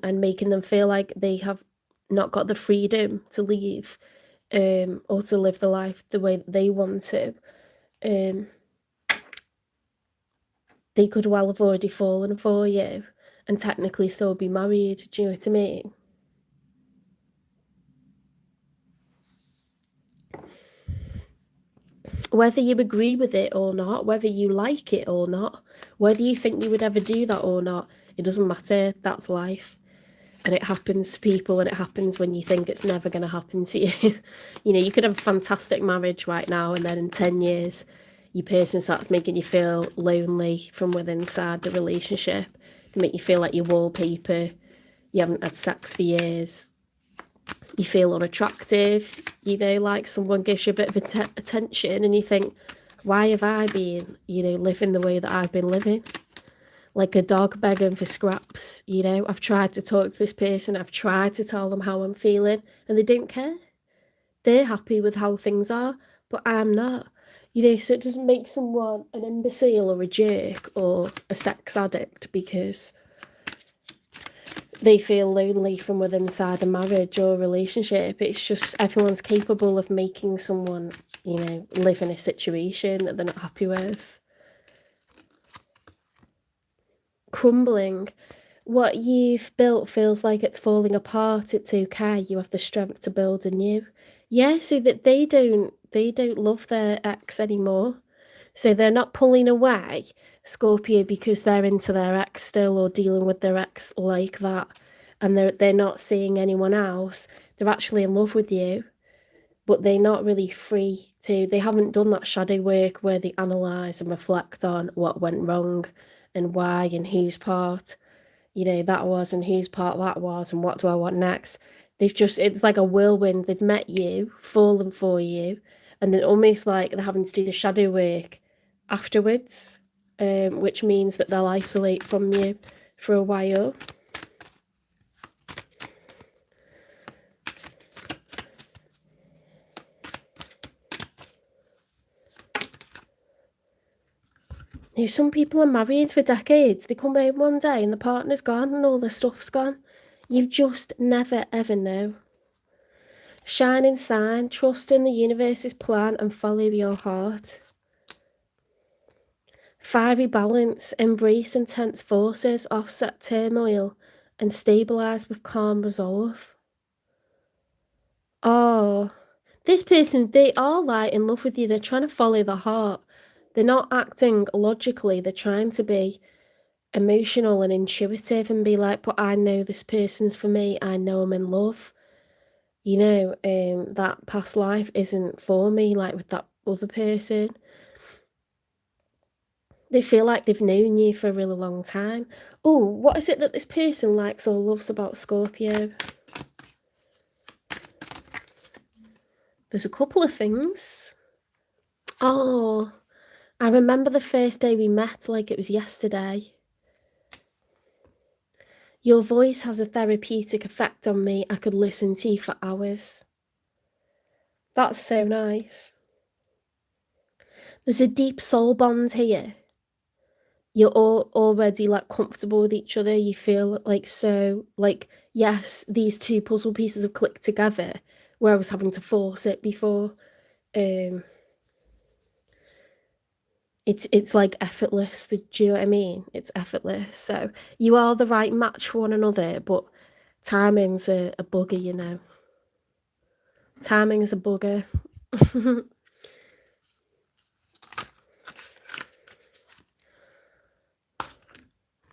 making them feel like they have not got the freedom to leave or to live the life the way that they want to, they could well have already fallen for you and technically still be married. Do you know what I mean? Whether you agree with it or not, whether you like it or not, whether you think you would ever do that or not, it doesn't matter. That's life. And it happens to people, and it happens when you think it's never going to happen to you. You know, you could have a fantastic marriage right now, and then in 10 years, your person starts making you feel lonely from within inside the relationship. They make you feel like you're wallpaper. You haven't had sex for years. You feel unattractive, you know, like someone gives you a bit of attention and you think, why have I been, you know, living the way that I've been living? Like a dog begging for scraps, you know. I've tried to talk to this person, I've tried to tell them how I'm feeling, and they don't care. They're happy with how things are, but I'm not. You know, so it doesn't make someone an imbecile or a jerk or a sex addict because they feel lonely from within inside a marriage or a relationship. It's just everyone's capable of making someone, you know, live in a situation that they're not happy with. Crumbling. What you've built feels like it's falling apart. It's okay. You have the strength to build anew. Yeah, so that they don't love their ex anymore. So they're not pulling away, Scorpio, because they're into their ex still or dealing with their ex like that. And they're not seeing anyone else. They're actually in love with you, but they're not really free to. They haven't done that shadow work where they analyse and reflect on what went wrong and why and whose part, you know, that was and whose part that was and what do I want next. It's like a whirlwind. They've met you, fallen for you, and then almost like they're having to do the shadow work afterwards, which means that they'll isolate from you for a while. You know, some people are married for decades. They come home one day and the partner's gone and all the stuff's gone. You just never ever know. Shining sign, trust in the universe's plan and follow your heart. Fiery balance, embrace intense forces, offset turmoil, and stabilize with calm resolve. Oh, this person, they are like in love with you. They're trying to follow the heart. They're not acting logically. They're trying to be emotional and intuitive and be like, but I know this person's for me. I know I'm in love. You know, that past life isn't for me, like with that other person. They feel like they've known you for a really long time. Oh, what is it that this person likes or loves about Scorpio? There's a couple of things. Oh, I remember the first day we met like it was yesterday. Your voice has a therapeutic effect on me. I could listen to you for hours. That's so nice. There's a deep soul bond here. You're all already like comfortable with each other. You feel like so like, yes, these two puzzle pieces have clicked together where I was having to force it before. It's like effortless. Do you know what I mean? It's effortless. So you are the right match for one another, but timing's a bugger, you know. Timing is a bugger.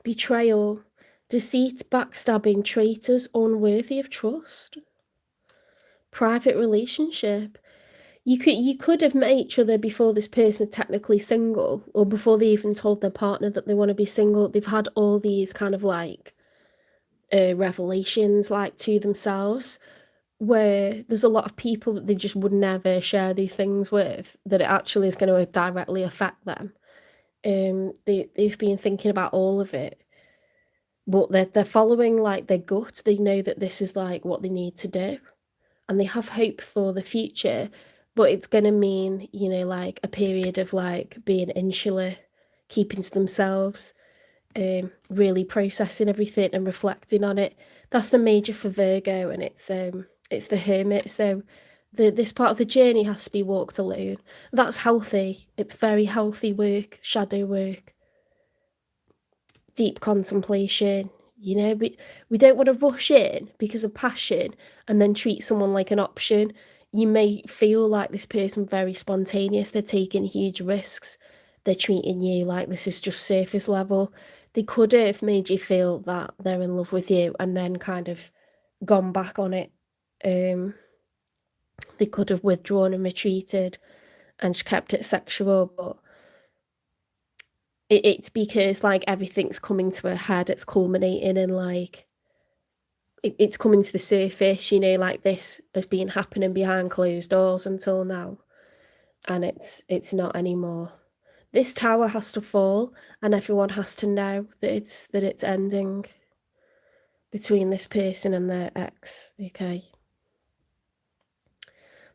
Betrayal, deceit, backstabbing, traitors, unworthy of trust. Private relationship. You could have met each other before this person technically single, or before they even told their partner that they want to be single. They've had all these kind of like revelations like to themselves, where there's a lot of people that they just would never share these things with, that it actually is going to directly affect them. They've been thinking about all of it, but they're following like their gut. They know that this is like what they need to do, and they have hope for the future, but it's going to mean, you know, like a period of like being insular, keeping to themselves, really processing everything and reflecting on it. That's the major for Virgo, and it's the Hermit. So this part of the journey has to be walked alone. That's healthy. It's very healthy work, shadow work, deep contemplation. You know, we don't want to rush in because of passion and then treat someone like an option. You may feel like this person very spontaneous. They're taking huge risks. They're treating you like this is just surface level. They could have made you feel that they're in love with you and then kind of gone back on it. They could have withdrawn and retreated and just kept it sexual, but it's because like everything's coming to a head. It's culminating and like it's coming to the surface, you know, like this has been happening behind closed doors until now, and it's not anymore. This tower has to fall, and everyone has to know that it's ending between this person and their ex. Okay,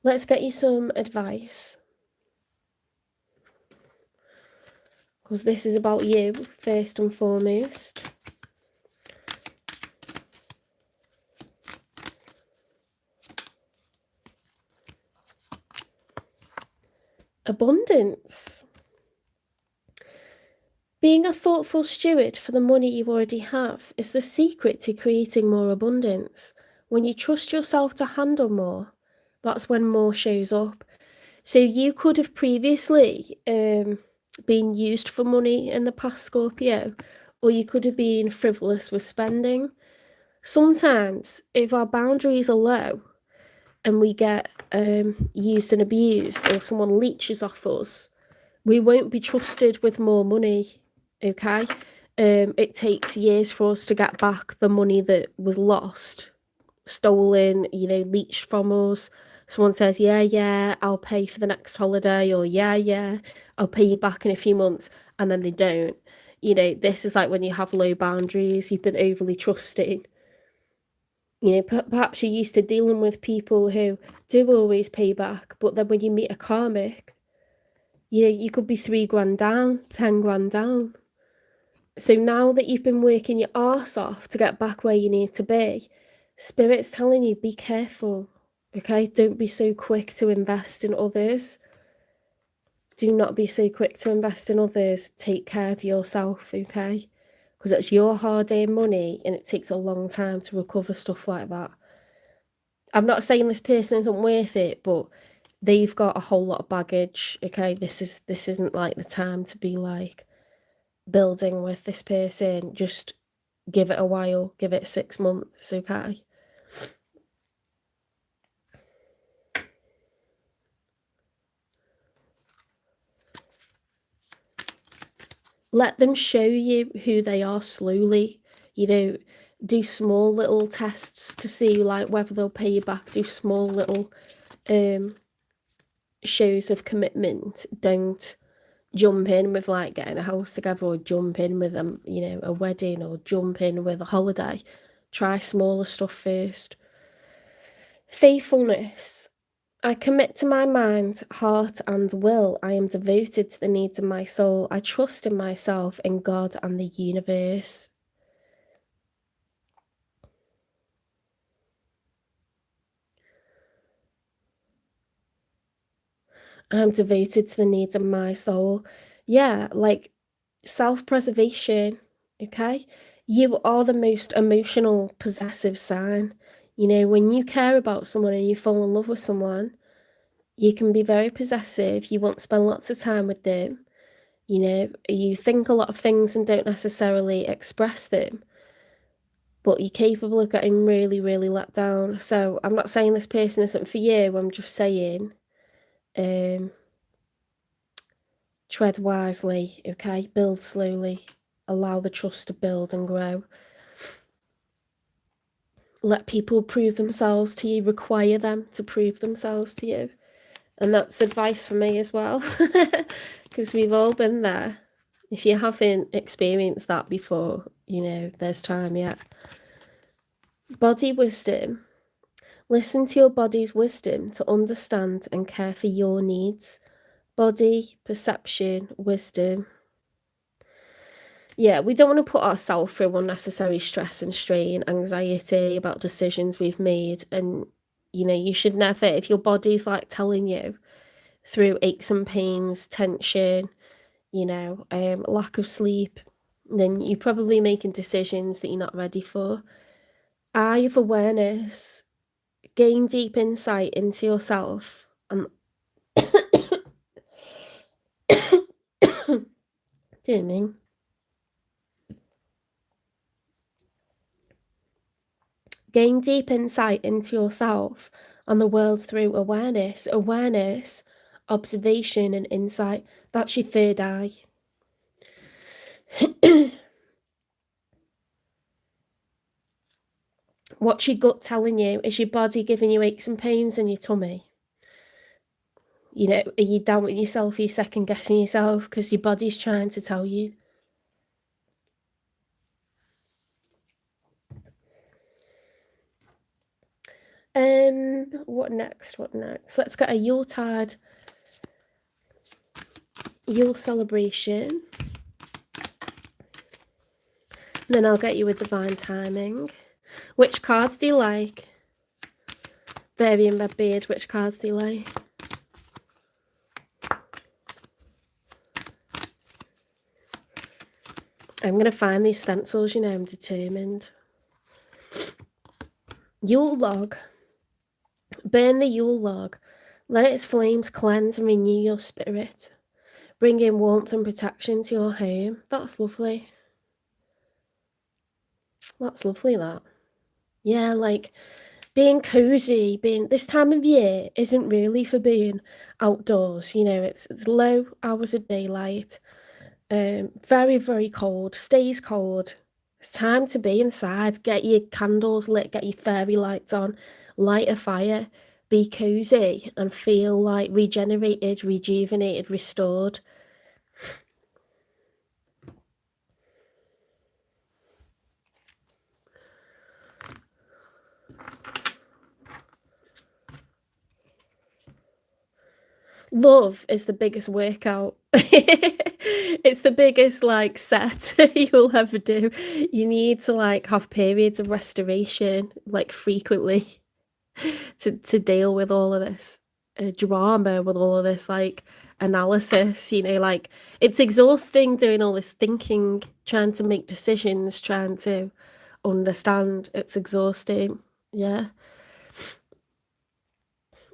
let's get you some advice, because this is about you first and foremost. Abundance. Being a thoughtful steward for the money you already have is the secret to creating more abundance. When you trust yourself to handle more, that's when more shows up. So you could have previously been used for money in the past, Scorpio, or you could have been frivolous with spending. Sometimes, if our boundaries are low and we get used and abused, or someone leeches off us, we won't be trusted with more money. Okay, it takes years for us to get back the money that was lost, stolen, you know, leached from us. Someone says, yeah, I'll pay for the next holiday, or yeah, I'll pay you back in a few months, and then they don't. You know, this is like when you have low boundaries, you've been overly trusting. You know, perhaps you're used to dealing with people who do always pay back, but then when you meet a karmic, you know, you could be 3 grand down, 10 grand down. So now that you've been working your arse off to get back where you need to be, Spirit's telling you, be careful, okay? Don't be so quick to invest in others. Do not be so quick to invest in others. Take care of yourself, okay? Because it's your hard-earned money and it takes a long time to recover stuff like that. I'm not saying this person isn't worth it, but they've got a whole lot of baggage, okay? This isn't like the time to be like building with this person. Just give it a while, give it 6 months, okay? Let them show you who they are slowly. You know, do small little tests to see like whether they'll pay you back. Do small little shows of commitment. Don't jump in with like getting a house together, or jump in with you know, a wedding, or jump in with a holiday. Try smaller stuff first. Faithfulness. I commit to my mind, heart, and will. I am devoted to the needs of my soul. I trust in myself, in God, and the universe. I'm devoted to the needs of my soul. Yeah, like self-preservation, okay? You are the most emotional, possessive sign. You know, when you care about someone and you fall in love with someone, you can be very possessive. You want to spend lots of time with them. You know, you think a lot of things and don't necessarily express them, but you're capable of getting really, really let down. So I'm not saying this person isn't for you. I'm just saying, tread wisely, okay? Build slowly. Allow the trust to build and grow. Let people prove themselves to you. Require them to prove themselves to you. And that's advice for me as well, because we've all been there. If you haven't experienced that before, you know, there's time yet. Body wisdom. Listen to your body's wisdom to understand and care for your needs. Body, perception, wisdom. Yeah, we don't want to put ourselves through unnecessary stress and strain, anxiety about decisions we've made. And, you know, you should never, if your body's like telling you through aches and pains, tension, you know, lack of sleep, then you're probably making decisions that you're not ready for. Eye of awareness, gain deep insight into yourself and dear me. Gain deep insight into yourself and the world through awareness. Awareness, observation, and insight. That's your third eye. What's your gut telling you? Is your body giving you aches and pains in your tummy? You know, are you down with yourself? Are you second guessing yourself? Because your body's trying to tell you. What next? What next? Let's get a Yuletide Yule celebration. Then I'll get you a divine timing. Which cards do you like? Varian Redbeard, which cards do you like? I'm going to find these stencils, you know, I'm determined. Yule log. Burn the Yule log. Let its flames cleanse and renew your spirit. Bring in warmth and protection to your home. That's lovely. That's lovely, that. Yeah, like being cozy, being this time of year isn't really for being outdoors. You know, it's low hours of daylight. Very, very cold, stays cold. It's time to be inside. Get your candles lit, get your fairy lights on, light a fire, be cozy and feel like regenerated, rejuvenated, restored. Love is the biggest workout. It's the biggest like set you'll ever do. You need to like have periods of restoration like frequently to deal with all of this drama, with all of this like analysis, you know, like it's exhausting doing all this thinking, trying to make decisions, trying to understand. It's exhausting. Yeah.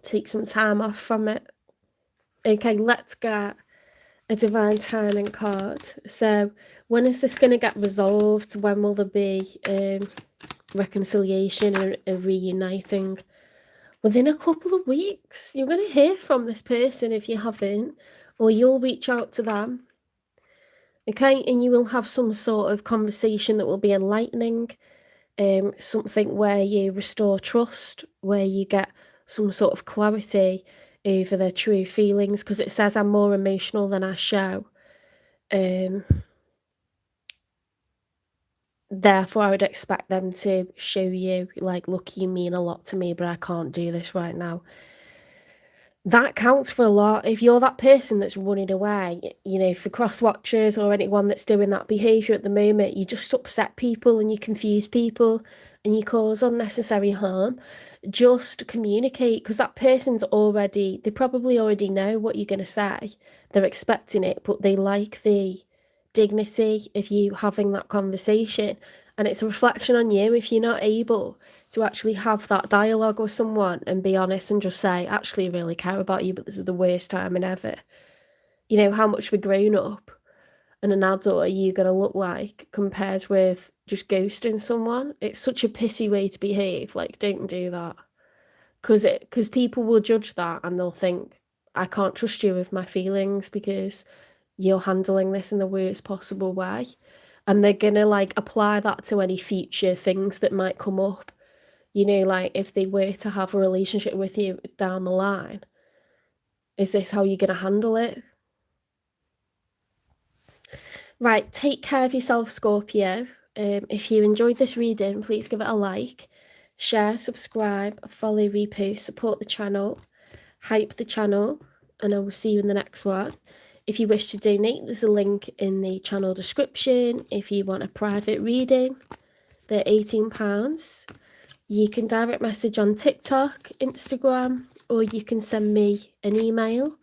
Take some time off from it. Okay, let's get a divine timing card. So when is this going to get resolved? When will there be reconciliation and reuniting? Within a couple of weeks. You're going to hear from this person if you haven't, or you'll reach out to them. Okay, and you will have some sort of conversation that will be enlightening, something where you restore trust, where you get some sort of clarity over their true feelings, because it says I'm more emotional than I show. Therefore, I would expect them to show you, like, look, you mean a lot to me, but I can't do this right now. that counts for a lot. If you're that person that's running away, you know, for cross-watchers or anyone that's doing that behaviour at the moment, you just upset people and you confuse people and you cause unnecessary harm. Just communicate, because that person's already, they probably already know what you're going to say. They're expecting it, but they like the dignity of you having that conversation. And it's a reflection on you if you're not able to actually have that dialogue with someone and be honest and just say, actually, I really care about you, but this is the worst time in ever. You know, how much of a grown up and an adult are you going to look like compared with just ghosting someone? It's such a pissy way to behave. Like, don't do that. Because people will judge that and they'll think, I can't trust you with my feelings because you're handling this in the worst possible way. And they're going to like apply that to any future things that might come up. You know, like if they were to have a relationship with you down the line, is this how you're going to handle it? Right, take care of yourself, Scorpio. If you enjoyed this reading, please give it a like, share, subscribe, follow, repost, support the channel, hype the channel, and I will see you in the next one. If you wish to donate, there's a link in the channel description. If you want a private reading, they're £18. You can direct message on TikTok, Instagram, or you can send me an email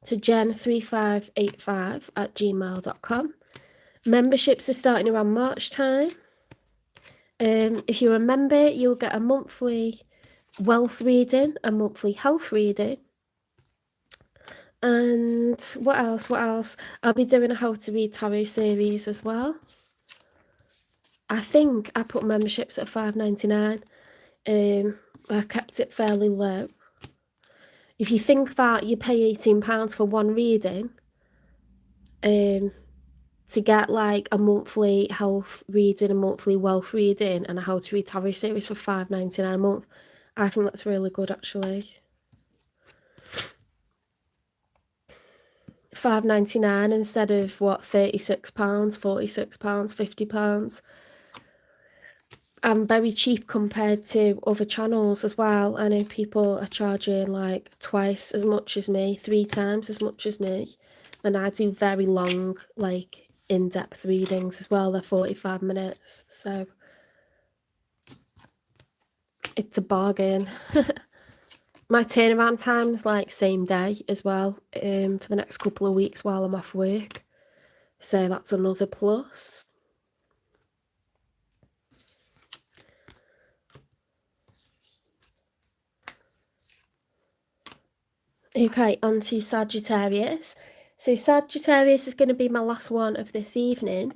to jen3585@gmail.com. Memberships are starting around March time. If you're a member, you'll get a monthly wealth reading, a monthly health reading. And what else? I'll be doing a How to Read Tarot series as well. I think I put memberships at $5.99. I kept it fairly low. If you think that you pay £18 for one reading, to get like a monthly health reading, a monthly wealth reading, and a How to Read Tarot series for $5.99 a month, I think that's really good actually. $5.99 instead of what, £36, £46, £50. Very cheap compared to other channels as well. I know people are charging like twice as much as me, 3 times as much as me, and I do very long, like in-depth readings as well. They're 45 minutes, so it's a bargain. My turnaround time's like same day as well, for the next couple of weeks while I'm off work, so that's another plus. Okay, on to Sagittarius. So Sagittarius is going to be my last one of this evening.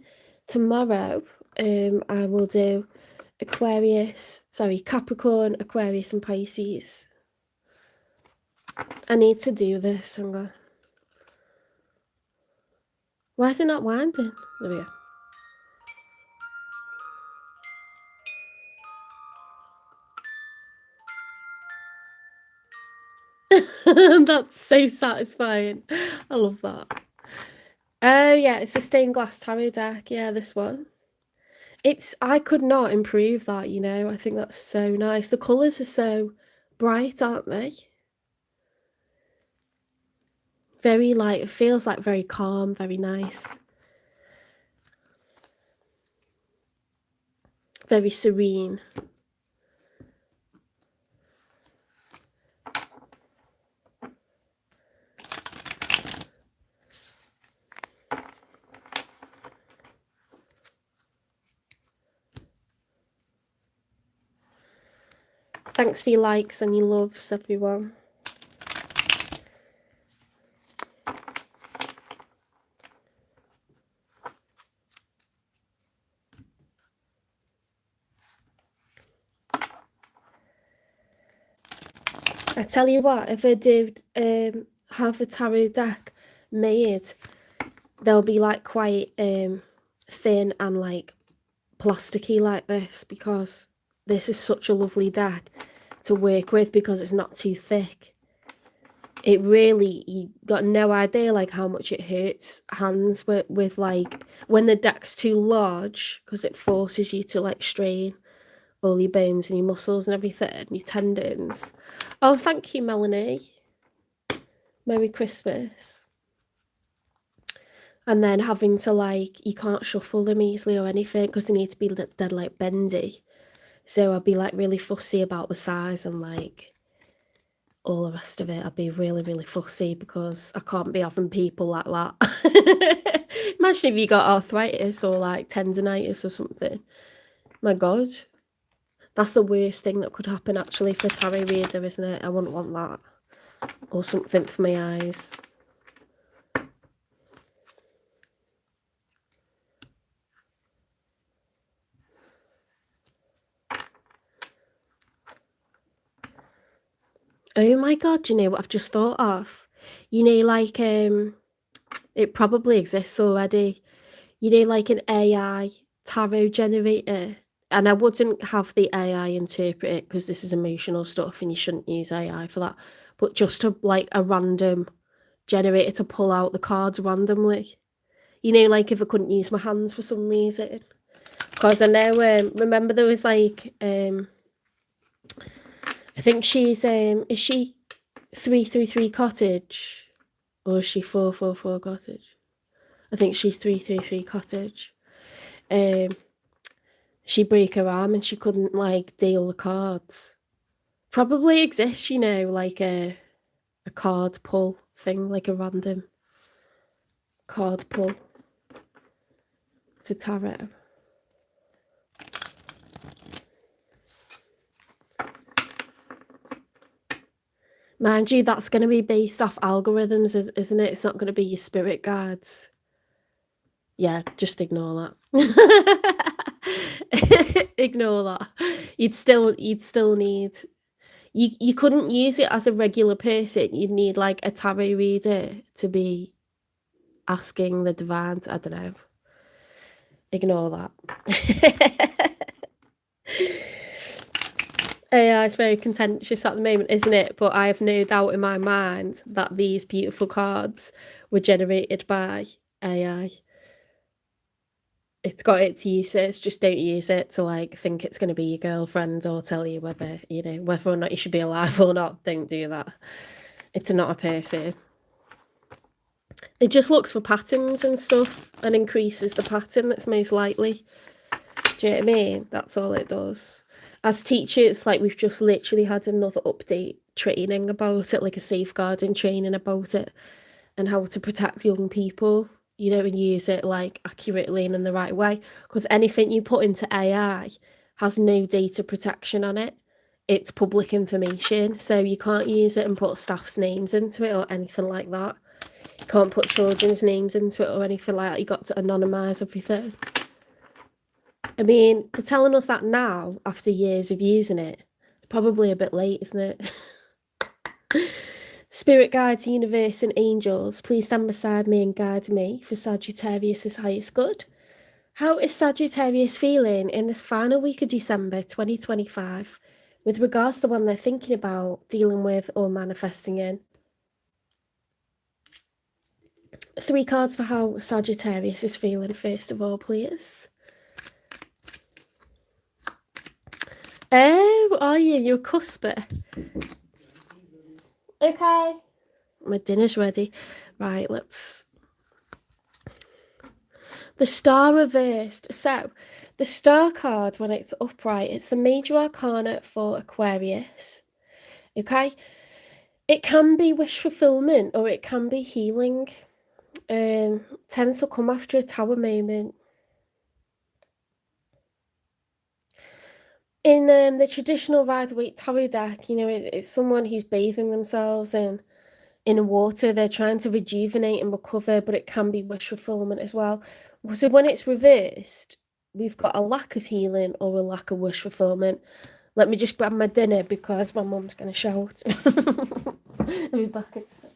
Tomorrow, I will do Capricorn, Aquarius and Pisces. I need to do this. Why is it not winding? There we go. That's so satisfying. I love that. Oh yeah, it's a stained glass tarot deck. Yeah, this one. I could not improve that, you know. I think that's so nice. The colours are so bright, aren't they? Very like, it feels like very calm, very nice. Very serene. Thanks for your likes and your loves, everyone. I tell you what, if I did have a tarot deck made, they'll be like quite thin and like plasticky like this, because this is such a lovely deck to work with because it's not too thick. It really, you got no idea like how much it hurts hands with like when the deck's too large, because it forces you to like strain all your bones and your muscles and everything and your tendons. Oh, thank you, Melanie. Merry Christmas. And then having to, like, you can't shuffle them easily or anything because they need to be dead, like, bendy. So I'd be, like, really fussy about the size and, like, all the rest of it. I'd be really, really fussy because I can't be having people like that. Imagine if you got arthritis or, like, tendinitis or something. My God. That's the worst thing that could happen, actually, for a tarot reader, isn't it? I wouldn't want that. Or something for my eyes. Oh my God, you know what I've just thought of? You know, like, it probably exists already. You know, like an AI tarot generator. And I wouldn't have the AI interpret it because this is emotional stuff and you shouldn't use AI for that. But just to, like, a random generator to pull out the cards randomly. You know, like if I couldn't use my hands for some reason. Because I know, remember there was like, I think she's, is she 333 Cottage? Or is she 444 Cottage? I think she's 333 Cottage. She broke her arm and she couldn't, like, deal the cards. Probably exists, you know, like a card pull thing, like a random card pull for tarot. Mind you, that's going to be based off algorithms, isn't it? It's not going to be your spirit guides. Yeah, just ignore that. Ignore that. You'd still need, you couldn't use it as a regular person. You'd need, like, a tarot reader to be asking the divine. I don't know. Ignore that. AI is very contentious at the moment, isn't it? But I have no doubt in my mind that these beautiful cards were generated by AI. It's got its uses, just don't use it to, like, think it's going to be your girlfriend or tell you whether, you know, whether or not you should be alive or not. Don't do that. It's not a person. It just looks for patterns and stuff and increases the pattern that's most likely. Do you know what I mean? That's all it does. As teachers, like, we've just literally had another update training about it, like a safeguarding training about it and how to protect young people, you know, and use it, like, accurately and in the right way. Because anything you put into AI has no data protection on it. It's public information, so you can't use it and put staff's names into it or anything like that. You can't put children's names into it or anything like that. You got to anonymise everything. I mean, they're telling us that now, after years of using it. Probably a bit late, isn't it? Spirit guides, universe and angels, please stand beside me and guide me for Sagittarius' highest good. How is Sagittarius feeling in this final week of December 2025 with regards to the one they're thinking about, dealing with or manifesting in? 3 cards for how Sagittarius is feeling first of all, please. Oh, are you? You're a cusper. Okay. My dinner's ready. Right, let's... The Star reversed. So, the Star card, when it's upright, it's the major arcana for Aquarius. Okay? It can be wish fulfillment or it can be healing. Tends to come after a tower moment. In the traditional Rider-Waite tarot deck, you know, it's someone who's bathing themselves in water. They're trying to rejuvenate and recover, but it can be wish fulfillment as well. So when it's reversed, we've got a lack of healing or a lack of wish fulfillment. Let me just grab my dinner because my mum's going to shout. I'll be back in a sec.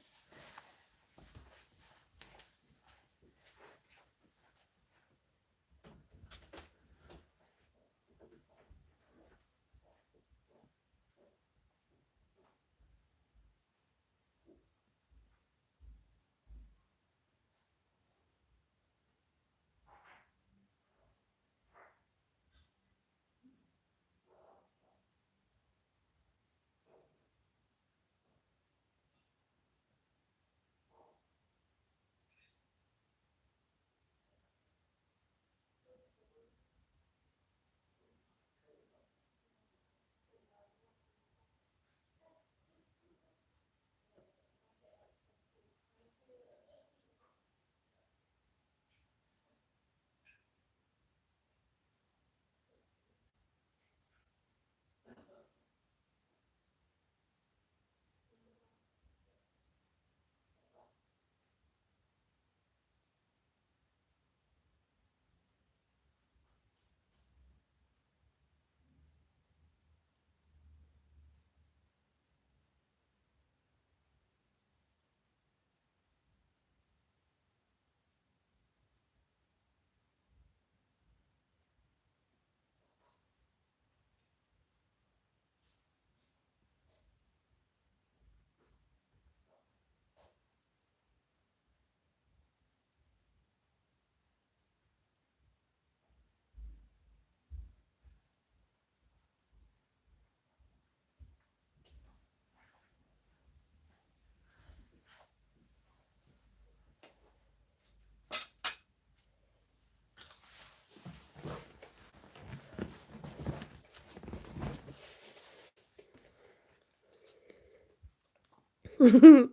Right,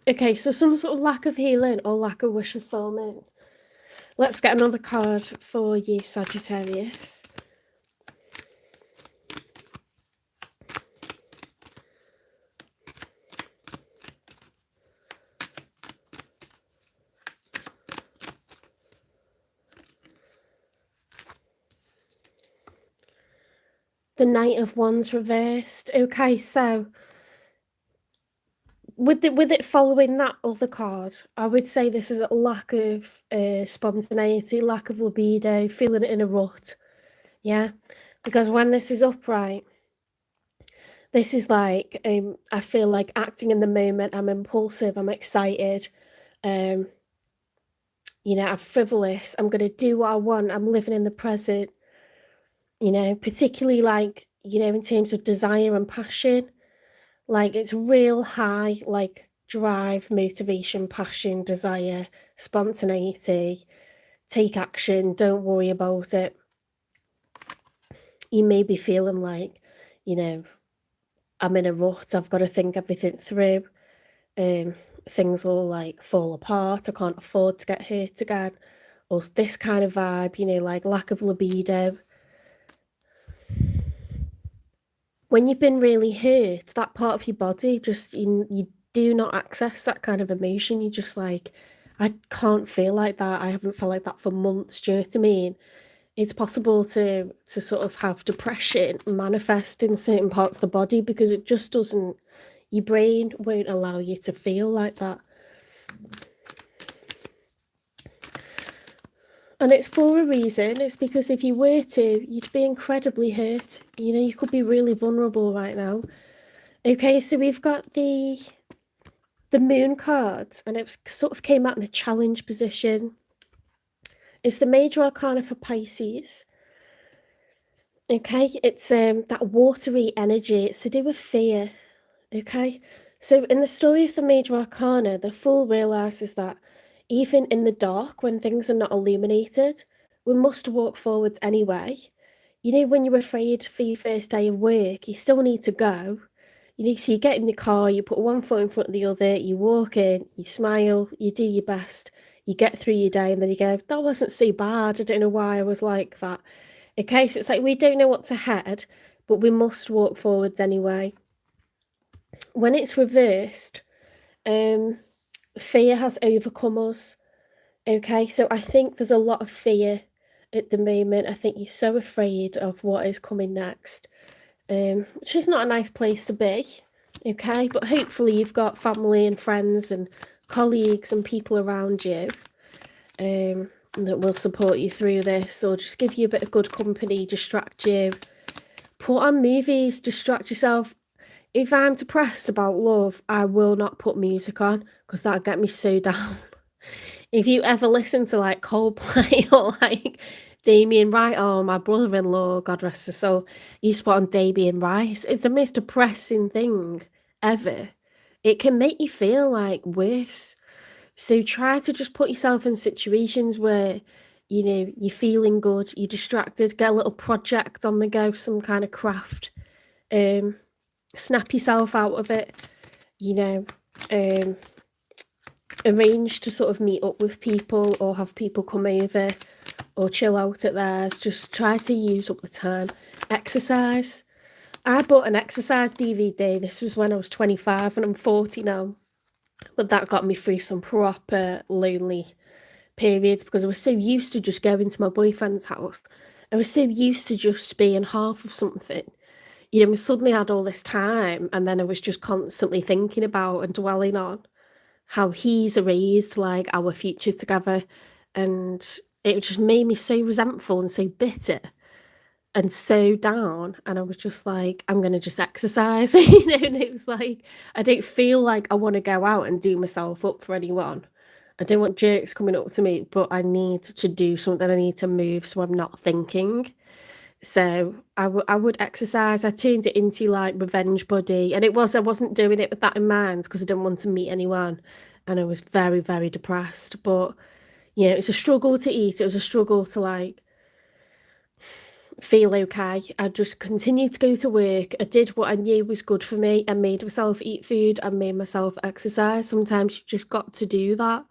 okay, so some sort of lack of healing or lack of wish fulfillment. Let's get another card for you, Sagittarius. The Knight of Wands reversed. Okay, so with it following that other card, I would say this is a lack of spontaneity, lack of libido, feeling it in a rut. Yeah, because when this is upright, this is like I feel like acting in the moment. I'm impulsive. I'm excited. You know, I'm frivolous. I'm gonna do what I want. I'm living in the present. You know, particularly like you know in terms of desire and passion. Like it's real high, like drive, motivation, passion, desire, spontaneity, take action, don't worry about it. You may be feeling like, you know, I'm in a rut, I've got to think everything through. Um, Things will like fall apart, I can't afford to get hurt again. Or this kind of vibe, you know, like lack of libido. When you've been really hurt, that part of your body just you do not access that kind of emotion. You're just like, I can't feel like that. I haven't felt like that for months. Do you know what I mean? It's possible to sort of have depression manifest in certain parts of the body because it just doesn't. Your brain won't allow you to feel like that. And it's for a reason. It's because if you were to, you'd be incredibly hurt. You know, you could be really vulnerable right now. Okay, so we've got the moon cards, and it sort of came out in the challenge position. It's the major arcana for Pisces. Okay, it's that watery energy. It's to do with fear. Okay, so in the story of the major arcana, the fool realizes that even in the dark, when things are not illuminated, we must walk forward anyway. You know, when you're afraid for your first day of work, you still need to go. You know, so you get in the car, you put one foot in front of the other, you walk in, you smile, you do your best, you get through your day, and then you go, that wasn't so bad. I don't know why I was like that. Okay, so it's like we don't know what's ahead, but we must walk forwards anyway. When it's reversed, fear has overcome us. Okay, so I think there's a lot of fear at the moment. I think you're so afraid of what is coming next, which is not a nice place to be. Okay, but hopefully you've got family and friends and colleagues and people around you that will support you through this, or just give you a bit of good company, distract you. Put on movies, distract yourself. If I'm depressed about love, I will not put music on because that'll get me so down. If you ever listen to like Coldplay or like Damien Rice, oh, my brother-in-law, God rest his soul, he used to put on Damien Rice. It's the most depressing thing ever. It can make you feel like worse. So try to just put yourself in situations where, you know, you're feeling good, you're distracted, get a little project on the go, some kind of craft. Snap yourself out of it, you know, arrange to sort of meet up with people or have people come over or chill out at theirs. Just try to use up the time. Exercise. I bought an exercise DVD. This was when I was 25 and I'm 40 now. But that got me through some proper lonely periods because I was so used to just going to my boyfriend's house. I was so used to just being half of something. You know, we suddenly had all this time and then I was just constantly thinking about and dwelling on how he's erased like our future together, and it just made me so resentful and so bitter and so down, and I was just like, I'm gonna just exercise. You know, and it was like I don't feel like I want to go out and do myself up for anyone. I don't want jerks coming up to me, but I need to do something. I need to move so I'm not thinking. So I would exercise. I turned it into like revenge body, and I wasn't doing it with that in mind because I didn't want to meet anyone, and I was very, very depressed. But yeah, it's a struggle to eat. It was a struggle to like feel okay. I just continued to go to work. I did what I knew was good for me. I made myself eat food. I made myself exercise. Sometimes you just got to do that,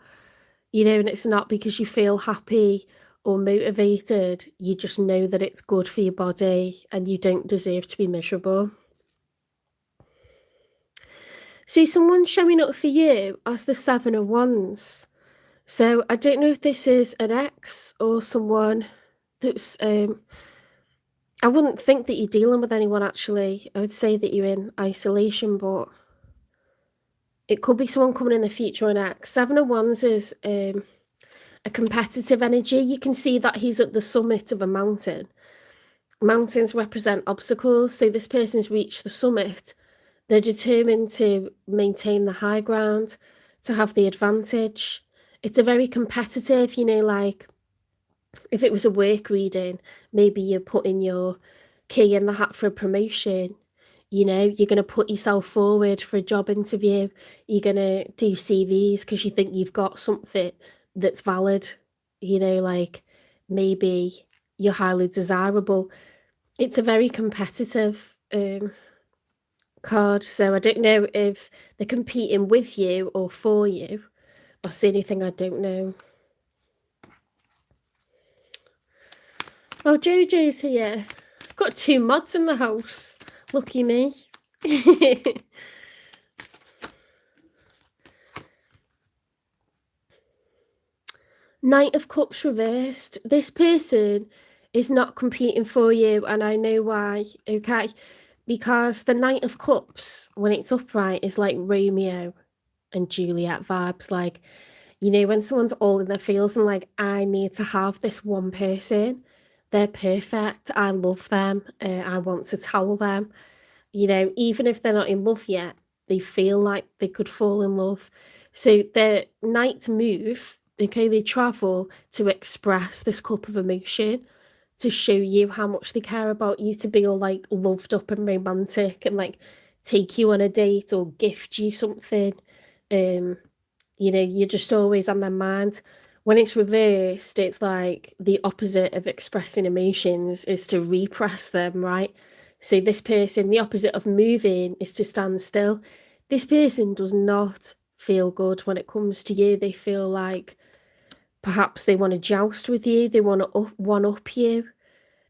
you know, and it's not because you feel happy or motivated. You just know that it's good for your body and you don't deserve to be miserable. See, someone's showing up for you as the Seven of Wands. So I don't know if this is an ex or someone that's I wouldn't think that you're dealing with anyone, actually. I would say that you're in isolation, but it could be someone coming in the future, an ex. Seven of Wands is a competitive energy. You can see that he's at the summit of a mountain. Mountains represent obstacles, so this person's reached the summit. They're determined to maintain the high ground, to have the advantage. It's a very competitive, you know, like if it was a work reading, maybe you're putting your key in the hat for a promotion. You know, you're going to put yourself forward for a job interview. You're going to do CVs because you think you've got something that's valid. You know, like maybe you're highly desirable. It's a very competitive card. So I don't know if they're competing with you or for you. That's the only thing I don't know. Oh, Jojo's here. I've got 2 mods in the house. Lucky me. Knight of Cups reversed. This person is not competing for you, and I know why, okay? Because the Knight of Cups, when it's upright, is like Romeo and Juliet vibes. Like, you know, when someone's all in their feels and like, I need to have this one person. They're perfect. I love them. I want to tell them. You know, even if they're not in love yet, they feel like they could fall in love. So their night move, okay, they travel to express this cup of emotion, to show you how much they care about you, to be all like loved up and romantic and like take you on a date or gift you something. You know, you're just always on their mind. When it's reversed, it's like the opposite of expressing emotions is to repress them, right? So this person, the opposite of moving is to stand still. This person does not feel good when it comes to you. They feel like perhaps they want to joust with you. They want to one-up you.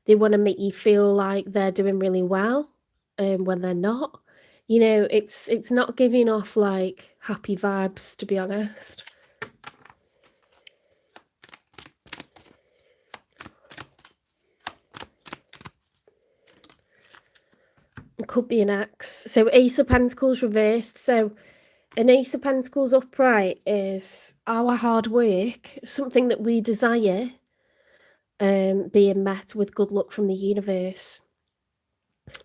They want to make you feel like they're doing really well when they're not. You know, it's not giving off like happy vibes, to be honest. It could be an ex. So Ace of Pentacles reversed. So an Ace of Pentacles upright is our hard work, something that we desire, being met with good luck from the universe.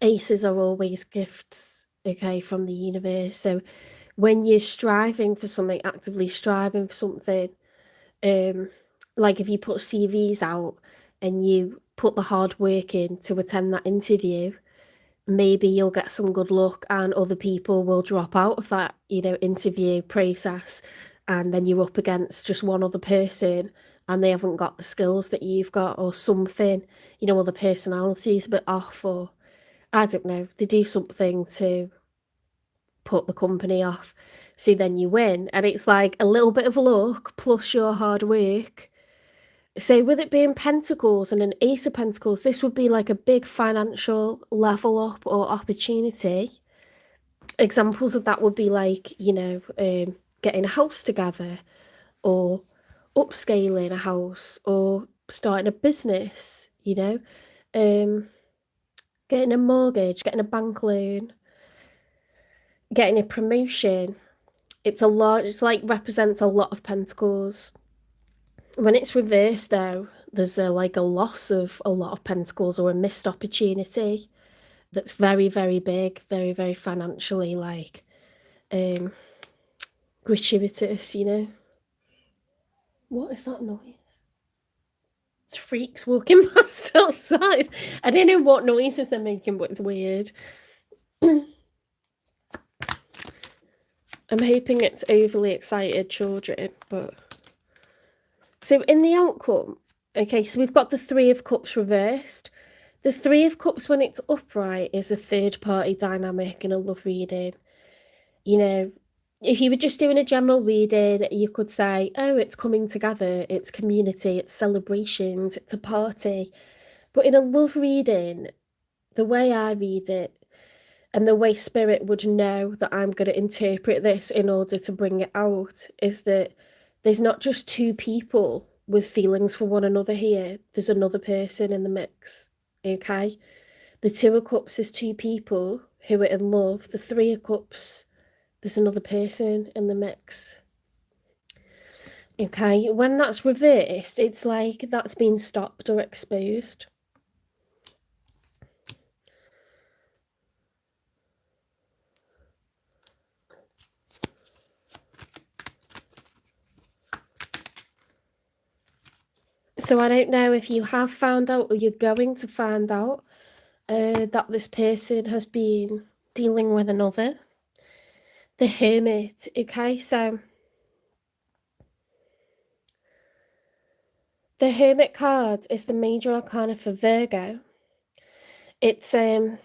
Aces are always gifts, okay, from the universe. So when you're striving for something, actively striving for something, like if you put CVs out and you put the hard work in to attend that interview, maybe you'll get some good luck and other people will drop out of that, you know, interview process, and then you're up against just one other person and they haven't got the skills that you've got or something, you know, or the personality's a bit off, or I don't know, they do something to put the company off. So then you win, and it's like a little bit of luck plus your hard work. So with it being Pentacles and an Ace of Pentacles, this would be like a big financial level up or opportunity. Examples of that would be like, you know, getting a house together, or upscaling a house, or starting a business, you know, getting a mortgage, getting a bank loan, getting a promotion. It's like represents a lot of Pentacles. When it's reversed though, there's like a loss of a lot of Pentacles or a missed opportunity that's very, very big, very, very financially like gratuitous, you know. What is that noise? It's freaks walking past outside. I don't know what noises they're making, but it's weird. I'm hoping it's overly excited children, but... So in the outcome, okay, so we've got the Three of Cups reversed. The Three of Cups, when it's upright, is a third party dynamic in a love reading. You know, if you were just doing a general reading, you could say, oh, it's coming together, it's community, it's celebrations, it's a party. But in a love reading, the way I read it, and the way spirit would know that I'm going to interpret this in order to bring it out, is that there's not just two people with feelings for one another here, there's another person in the mix. Okay? The Two of Cups is two people who are in love. The Three of Cups, there's another person in the mix. Okay? When that's reversed, it's like that's been stopped or exposed. So I don't know if you have found out or you're going to find out that this person has been dealing with another. The Hermit, okay? So the Hermit card is the major arcana for Virgo. It's a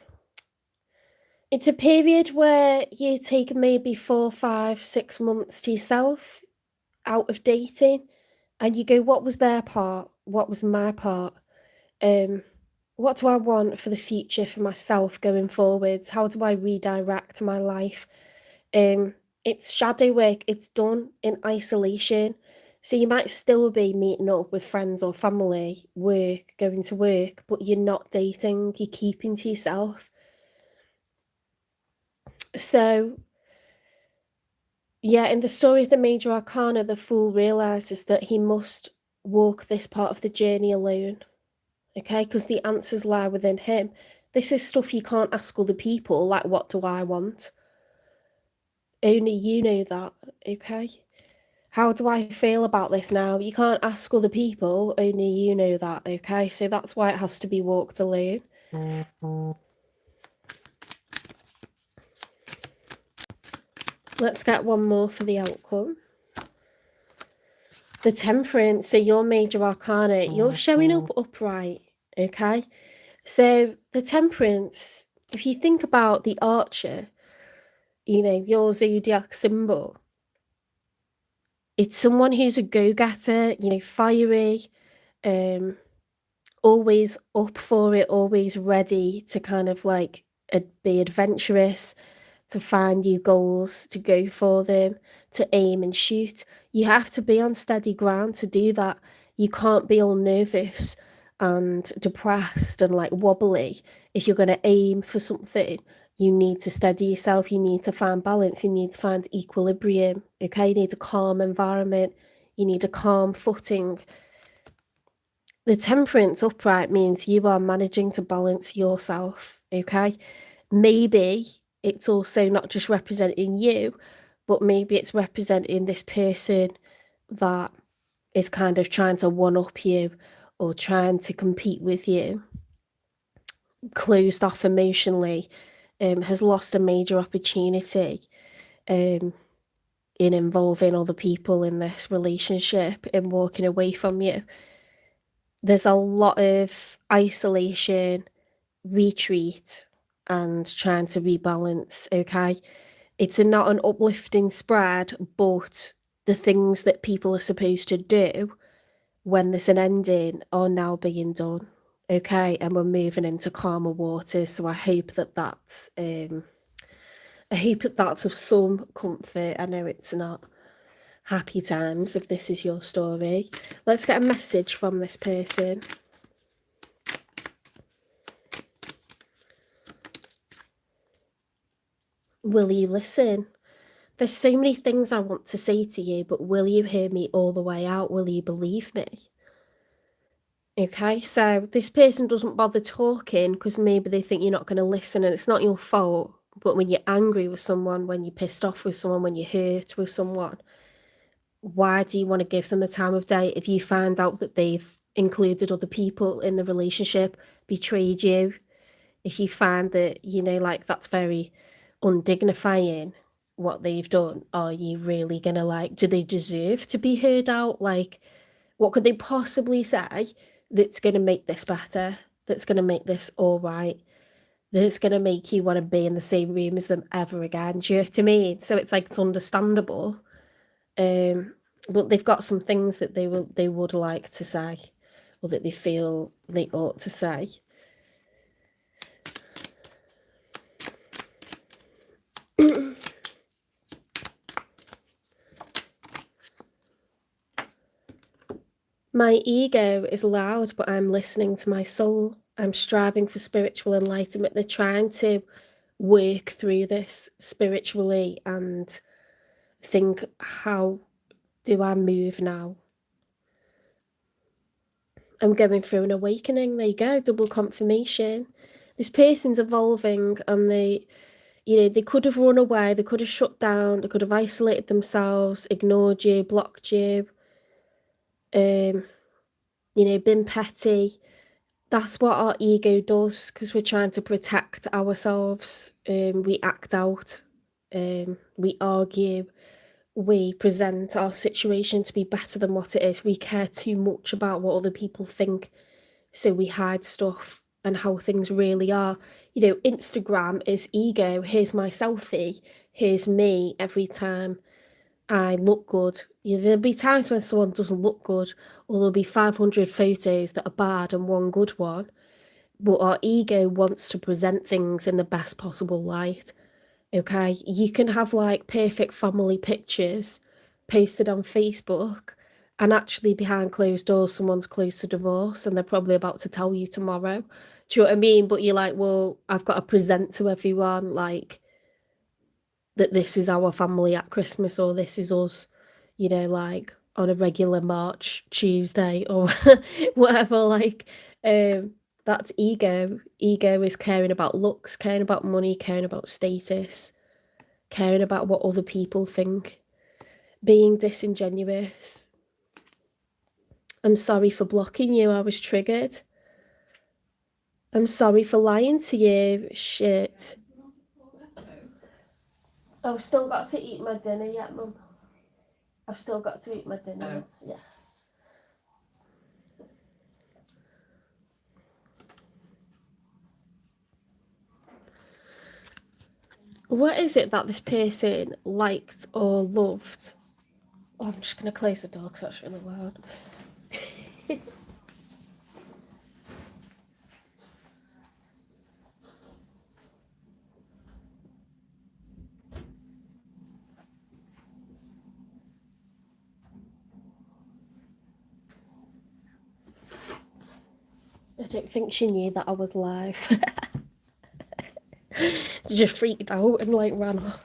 period where you take maybe 4, 5, 6 months to yourself out of dating, and you go, what was their part? What was my part? What do I want for the future for myself going forwards? How do I redirect my life? It's shadow work. It's done in isolation. So you might still be meeting up with friends or family, work, going to work, but you're not dating. You're keeping to yourself. So, yeah, in the story of the major arcana, the fool realizes that he must walk this part of the journey alone. Okay, because the answers lie within him. This is stuff you can't ask other people, like, what do I want? Only you know that, okay? How do I feel about this now? You can't ask other people, only you know that, okay? So that's why it has to be walked alone. Let's get one more for the outcome. The Temperance, so your major arcana, you're showing up upright, okay? So the Temperance, if you think about the Archer, you know, your zodiac symbol, it's someone who's a go-getter, you know, fiery, always up for it, always ready to kind of like be adventurous, to find new goals, to go for them, to aim and shoot. You have to be on steady ground to do that. You can't be all nervous and depressed and like wobbly. If you're going to aim for something, you need to steady yourself. You need to find balance. You need to find equilibrium. Okay, you need a calm environment. You need a calm footing. The Temperance upright means you are managing to balance yourself. Okay, maybe it's also not just representing you, but maybe it's representing this person that is kind of trying to one-up you or trying to compete with you, closed off emotionally, has lost a major opportunity in involving other people in this relationship and walking away from you. There's a lot of isolation, retreat, and trying to rebalance, okay? It's not an uplifting spread, but the things that people are supposed to do when there's an ending are now being done, okay? And we're moving into calmer waters, so I hope that that's of some comfort. I know it's not happy times if this is your story. Let's get a message from this person. Will you listen? There's so many things I want to say to you, but will you hear me all the way out? Will you believe me? Okay, so this person doesn't bother talking because maybe they think you're not going to listen, and it's not your fault. But when you're angry with someone, when you're pissed off with someone, when you're hurt with someone, why do you want to give them the time of day if you find out that they've included other people in the relationship, betrayed you? If you find that, you know, like that's very undignifying what they've done, are you really gonna like, do they deserve to be heard out? Like, what could they possibly say that's gonna make this better? that's going to make this all right, that's going to make you want to be in the same room as them ever again. Do you know what I mean? So it's like, it's understandable. But they've got some things that they would like to say, or that they feel they ought to say. My ego is loud, but I'm listening to my soul. I'm striving for spiritual enlightenment. They're trying to work through this spiritually and think, how do I move now? I'm going through an awakening. There you go, double confirmation. This person's evolving, and they could have run away, they could have shut down, they could have isolated themselves, ignored you, blocked you, been petty. That's what our ego does, because we're trying to protect ourselves. We act out, we argue, we present our situation to be better than what it is. We care too much about what other people think, so we hide stuff and how things really are. Instagram is ego. Here's my selfie. Here's me every time I look good. There'll be times when someone doesn't look good, or there'll be 500 photos that are bad and one good one. But our ego wants to present things in the best possible light. Okay, you can have like perfect family pictures posted on Facebook, and actually behind closed doors someone's close to divorce, and they're probably about to tell you tomorrow. Do you know what I mean? But you're like, well, I've got to present to everyone like that this is our family at Christmas, or this is us, like on a regular March Tuesday, or whatever. Like, that's ego. Ego is caring about looks, caring about money, caring about status, caring about what other people think, being disingenuous. I'm sorry for blocking you. I was triggered. I'm sorry for lying to you. Shit. I've still got to eat my dinner yet, Mum. I've still got to eat my dinner. Yeah. What is it that this person liked or loved? Oh, I'm just going to close the door because that's really loud. I don't think she knew that I was live. She just freaked out and like ran off.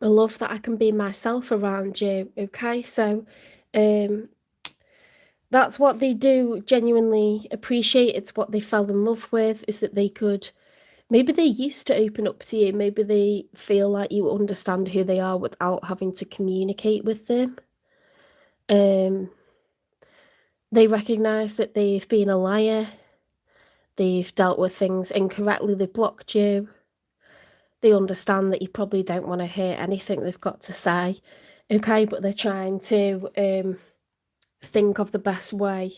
I love that I can be myself around you. Okay, so that's what they do genuinely appreciate. It's what they fell in love with, is that they could, maybe they used to open up to you, maybe they feel like you understand who they are without having to communicate with them. They recognise that they've been a liar, they've dealt with things incorrectly, they've blocked you. They understand that you probably don't want to hear anything they've got to say, okay, but they're trying to think of the best way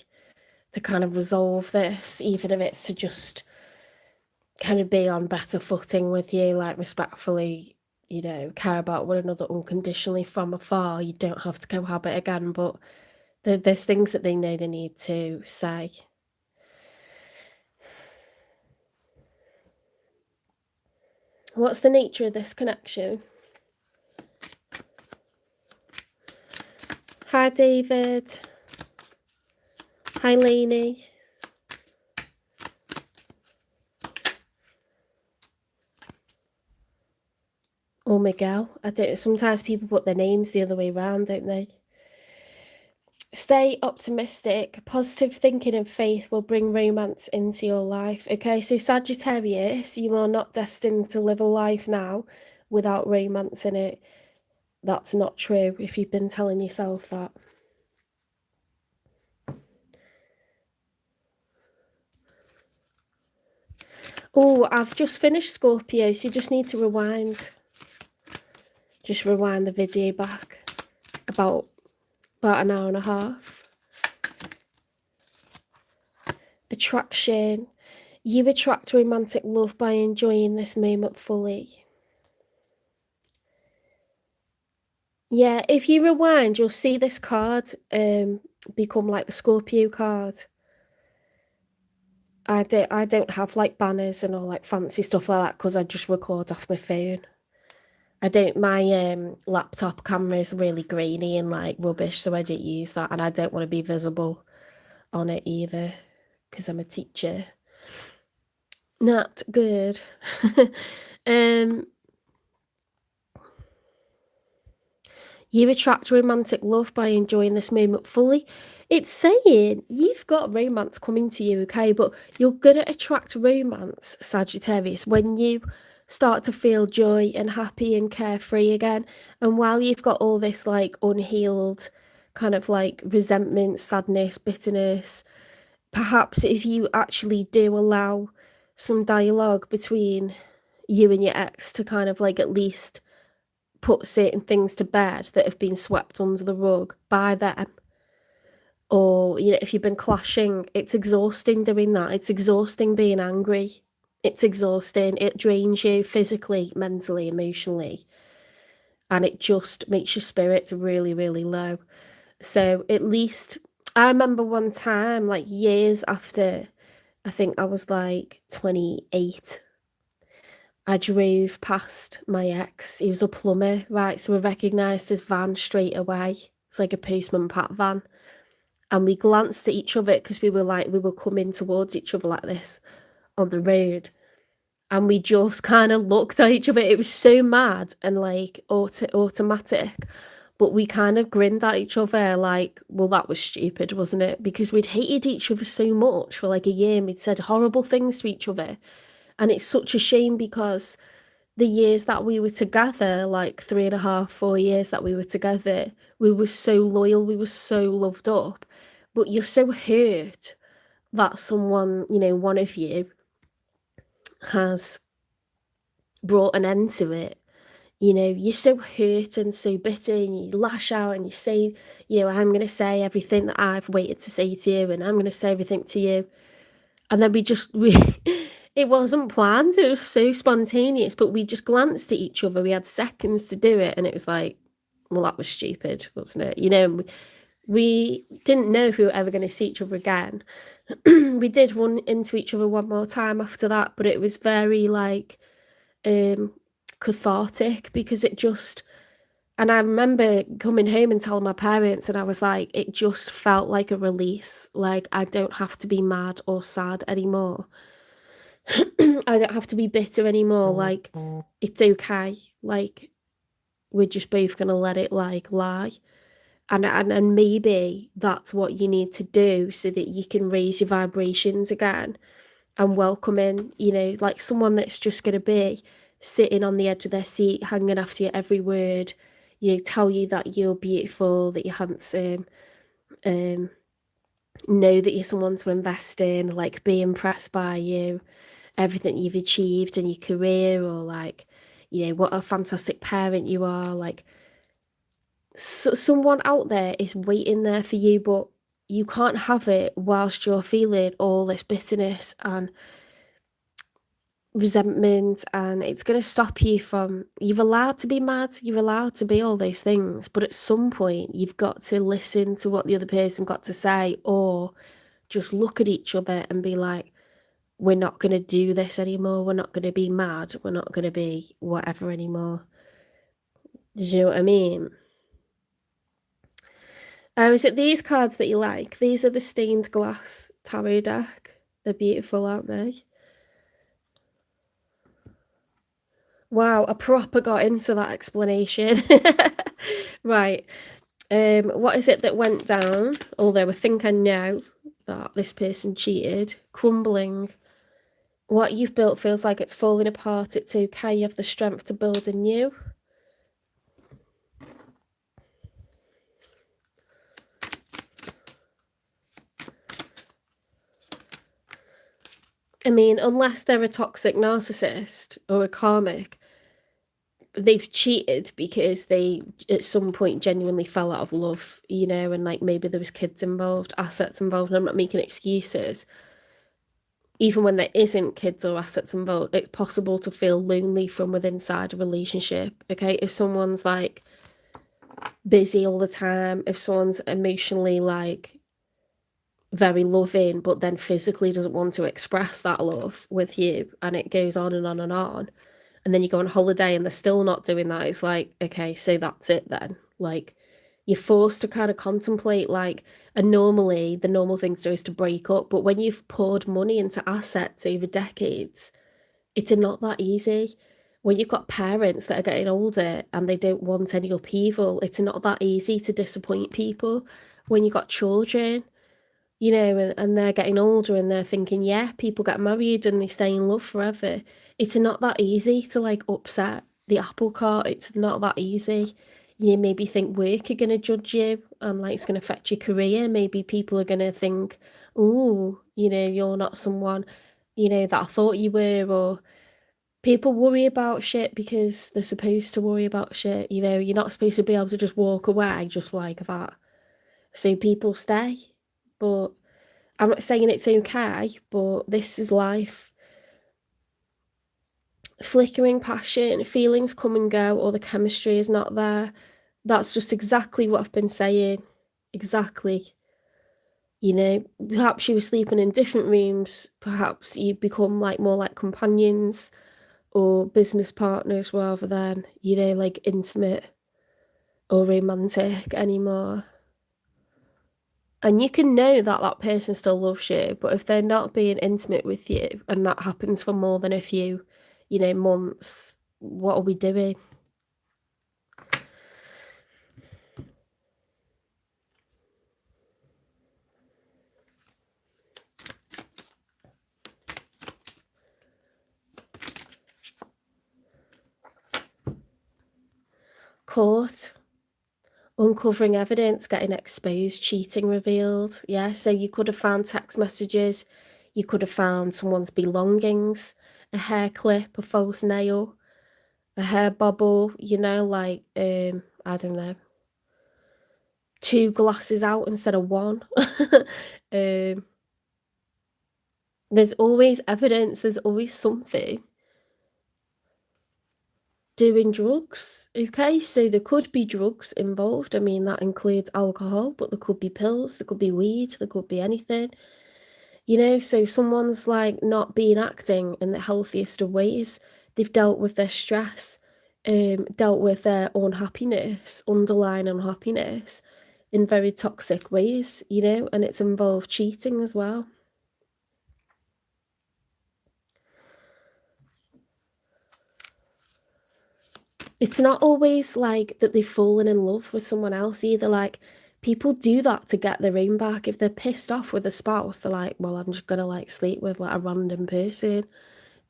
to kind of resolve this, even if it's to just kind of be on better footing with you, like respectfully, care about one another unconditionally from afar. You don't have to cohabit again, but there's things that they know they need to say. What's the nature of this connection? Hi, David. Hi, Lainey. Or Miguel. I don't. Sometimes people put their names the other way around, don't they? Stay optimistic. Positive thinking and faith will bring romance into your life. Okay, so Sagittarius, you are not destined to live a life now without romance in it. That's not true if you've been telling yourself that. Oh, I've just finished Scorpio, so you just need to rewind. Just rewind the video back about an hour and a half. Attraction. You attract romantic love by enjoying this moment fully. Yeah, if you rewind, you'll see this card become like the Scorpio card. I don't have like banners and all like fancy stuff like that because I just record off my phone. I don't, my laptop camera is really grainy and like rubbish, so I don't use that, and I don't want to be visible on it either because I'm a teacher. Not good. You attract romantic love by enjoying this moment fully. It's saying you've got romance coming to you, okay? But you're going to attract romance, Sagittarius, when you start to feel joy and happy and carefree again. And while you've got all this like unhealed kind of like resentment, sadness, bitterness, perhaps if you actually do allow some dialogue between you and your ex to kind of like at least put certain things to bed that have been swept under the rug by them, or you know, if you've been clashing, it's exhausting doing that. It's exhausting being angry. It's exhausting. It drains you physically, mentally, emotionally, and it just makes your spirits really, really low. So at least I remember one time, like years after, I think I was like 28, I drove past my ex. He was a plumber, right? So we recognised his van straight away. It's like a postman pat van. And we glanced at each other because we were coming towards each other like this on the road. And we just kind of looked at each other. It was so mad and like automatic. But we kind of grinned at each other like, well, that was stupid, wasn't it? Because we'd hated each other so much for like a year and we'd said horrible things to each other. And it's such a shame because the years that we were together, like 3.5, 4 years that we were together, we were so loyal, we were so loved up. But you're so hurt that someone, you know, one of you has brought an end to it. You know, you're so hurt and so bitter and you lash out and you say, you know, I'm going to say everything that I've waited to say to you and I'm going to say everything to you. And then we it wasn't planned, it was so spontaneous, but we just glanced at each other. We had seconds to do it and it was like, well, that was stupid, wasn't it? You know, we didn't know if we were ever going to see each other again. We did run into each other one more time after that, but it was very like cathartic because it just, and I remember coming home and telling my parents, and I was like, it just felt like a release. Like, I don't have to be mad or sad anymore. I don't have to be bitter anymore. Like, it's okay. Like, we're just both going to let it, like, lie. And maybe that's what you need to do so that you can raise your vibrations again and welcome in, you know, like someone that's just going to be sitting on the edge of their seat, hanging after your every word, you know, tell you that you're beautiful, that you're handsome, know that you're someone to invest in, like be impressed by you, everything you've achieved in your career, or like, you know, what a fantastic parent you are. Like, so someone out there is waiting there for you, but you can't have it whilst you're feeling all this bitterness and resentment, and it's going to stop you from, you're allowed to be mad, you're allowed to be all those things, but at some point you've got to listen to what the other person got to say, or just look at each other and be like, we're not going to do this anymore, we're not going to be mad, we're not going to be whatever anymore. Do you know what I mean? Is it these cards that you like? These are the stained glass tarot deck. They're beautiful, aren't they? Wow, I proper got into that explanation. Right. What is it that went down? Although I think I know that this person cheated. Crumbling. What you've built feels like it's falling apart. It's okay. You have the strength to build anew. I mean, unless they're a toxic narcissist or a karmic, they've cheated because they at some point genuinely fell out of love, you know, and like maybe there was kids involved, assets involved, and I'm not making excuses. Even when there isn't kids or assets involved, it's possible to feel lonely from within inside a relationship. Okay, if someone's like busy all the time, if someone's emotionally like very loving but then physically doesn't want to express that love with you, and it goes on and on and on, and then you go on holiday and they're still not doing that, it's like, okay, so that's it then. Like, you're forced to kind of contemplate, like, and normally the normal thing to do is to break up, but when you've poured money into assets over decades, it's not that easy. When you've got parents that are getting older and they don't want any upheaval, it's not that easy to disappoint people. When you've got children, you know, and they're getting older and they're thinking, yeah, people get married and they stay in love forever. It's not that easy to like upset the apple cart. It's not that easy. You maybe think work are going to judge you and like it's going to affect your career. Maybe people are going to think, oh, you know, you're not someone, you know, that I thought you were. Or people worry about shit because they're supposed to worry about shit. You know, you're not supposed to be able to just walk away just like that. So people stay. But I'm not saying it's okay, but this is life. Flickering passion, feelings come and go, or the chemistry is not there. That's just exactly what I've been saying. Exactly. You know, perhaps you were sleeping in different rooms, perhaps you become like more like companions or business partners rather than, you know, like intimate or romantic anymore. And you can know that that person still loves you, but if they're not being intimate with you, and that happens for more than a few, you know, months, what are we doing? Court, uncovering evidence, getting exposed, cheating revealed. Yeah, so you could have found text messages, you could have found someone's belongings, a hair clip, a false nail, a hair bubble, you know, like, I don't know, 2 glasses out instead of 1. um, there's always evidence, there's always something. Doing drugs, okay, so there could be drugs involved. I mean, that includes alcohol, but there could be pills, there could be weed, there could be anything, you know. So someone's like not being acting in the healthiest of ways. They've dealt with their stress, dealt with their unhappiness, underlying unhappiness in very toxic ways, you know, and it's involved cheating as well. It's not always like that they've fallen in love with someone else either. Like, people do that to get their own back. If they're pissed off with a spouse, they're like, well, I'm just gonna like sleep with like a random person.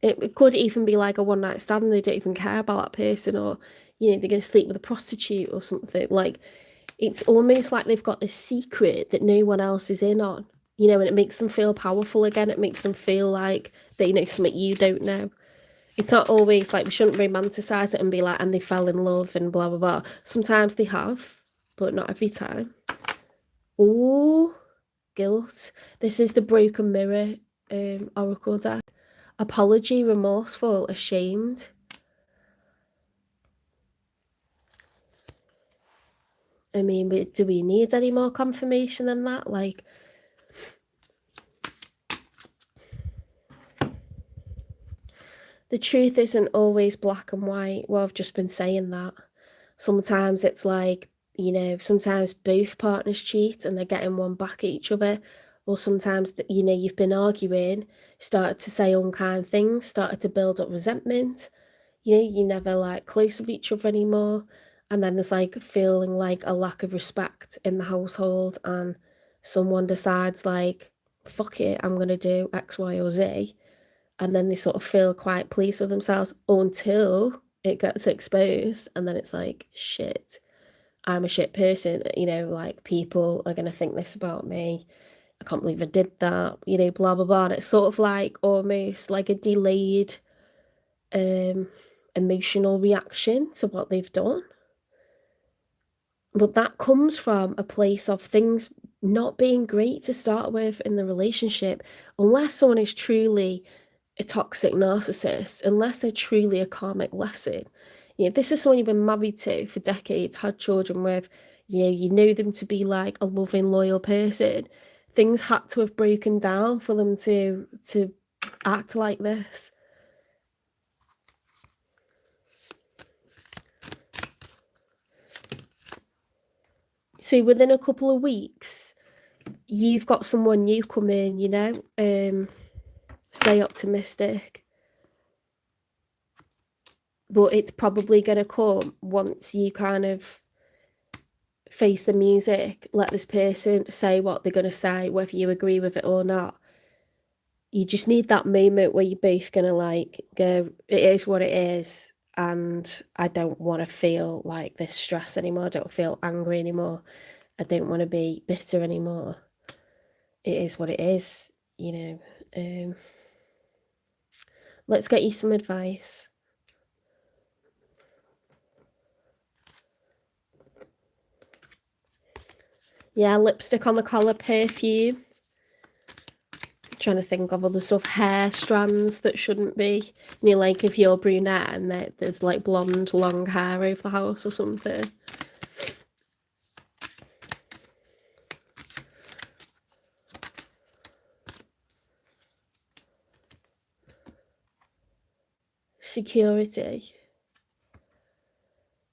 It could even be like a one night stand and they don't even care about that person, or, you know, they're gonna sleep with a prostitute or something. Like, it's almost like they've got this secret that no one else is in on, you know, and it makes them feel powerful again. It makes them feel like they know something you don't know. It's not always like, we shouldn't romanticize it and be like, and they fell in love and blah blah blah. Sometimes they have, but not every time. Oh, guilt. This is the broken mirror oracle deck. Apology, remorseful, ashamed. I mean, do we need any more confirmation than that? Like, the truth isn't always black and white. Well, I've just been saying that. Sometimes it's like, you know, sometimes both partners cheat and they're getting one back at each other. Or sometimes, you know, you've been arguing, started to say unkind things, started to build up resentment. You know, you're never like close with each other anymore. And then there's like feeling like a lack of respect in the household. And someone decides, like, fuck it, I'm going to do X, Y, or Z. And then they sort of feel quite pleased with themselves until it gets exposed, and then it's like, shit, I'm a shit person, you know, like, people are going to think this about me. I can't believe I did that, you know, blah, blah, blah. And it's sort of like almost like a delayed emotional reaction to what they've done. But that comes from a place of things not being great to start with in the relationship, unless someone is truly a toxic narcissist, unless they're truly a karmic lesson. You know, this is someone you've been married to for decades, had children with, you know them to be like a loving, loyal person. Things had to have broken down for them to act like this. So within a couple of weeks, you've got someone new coming, you know. Stay optimistic. But it's probably going to come once you kind of face the music, let this person say what they're going to say, whether you agree with it or not. You just need that moment where you're both going to like go, it is what it is, and I don't want to feel like this stress anymore. I don't feel angry anymore. I don't want to be bitter anymore. It is what it is, you know. Let's get you some advice. Yeah, lipstick on the collar, perfume. Trying to think of other stuff, hair strands that shouldn't be. You know, like if you're brunette and there's like blonde long hair over the house or something. Security.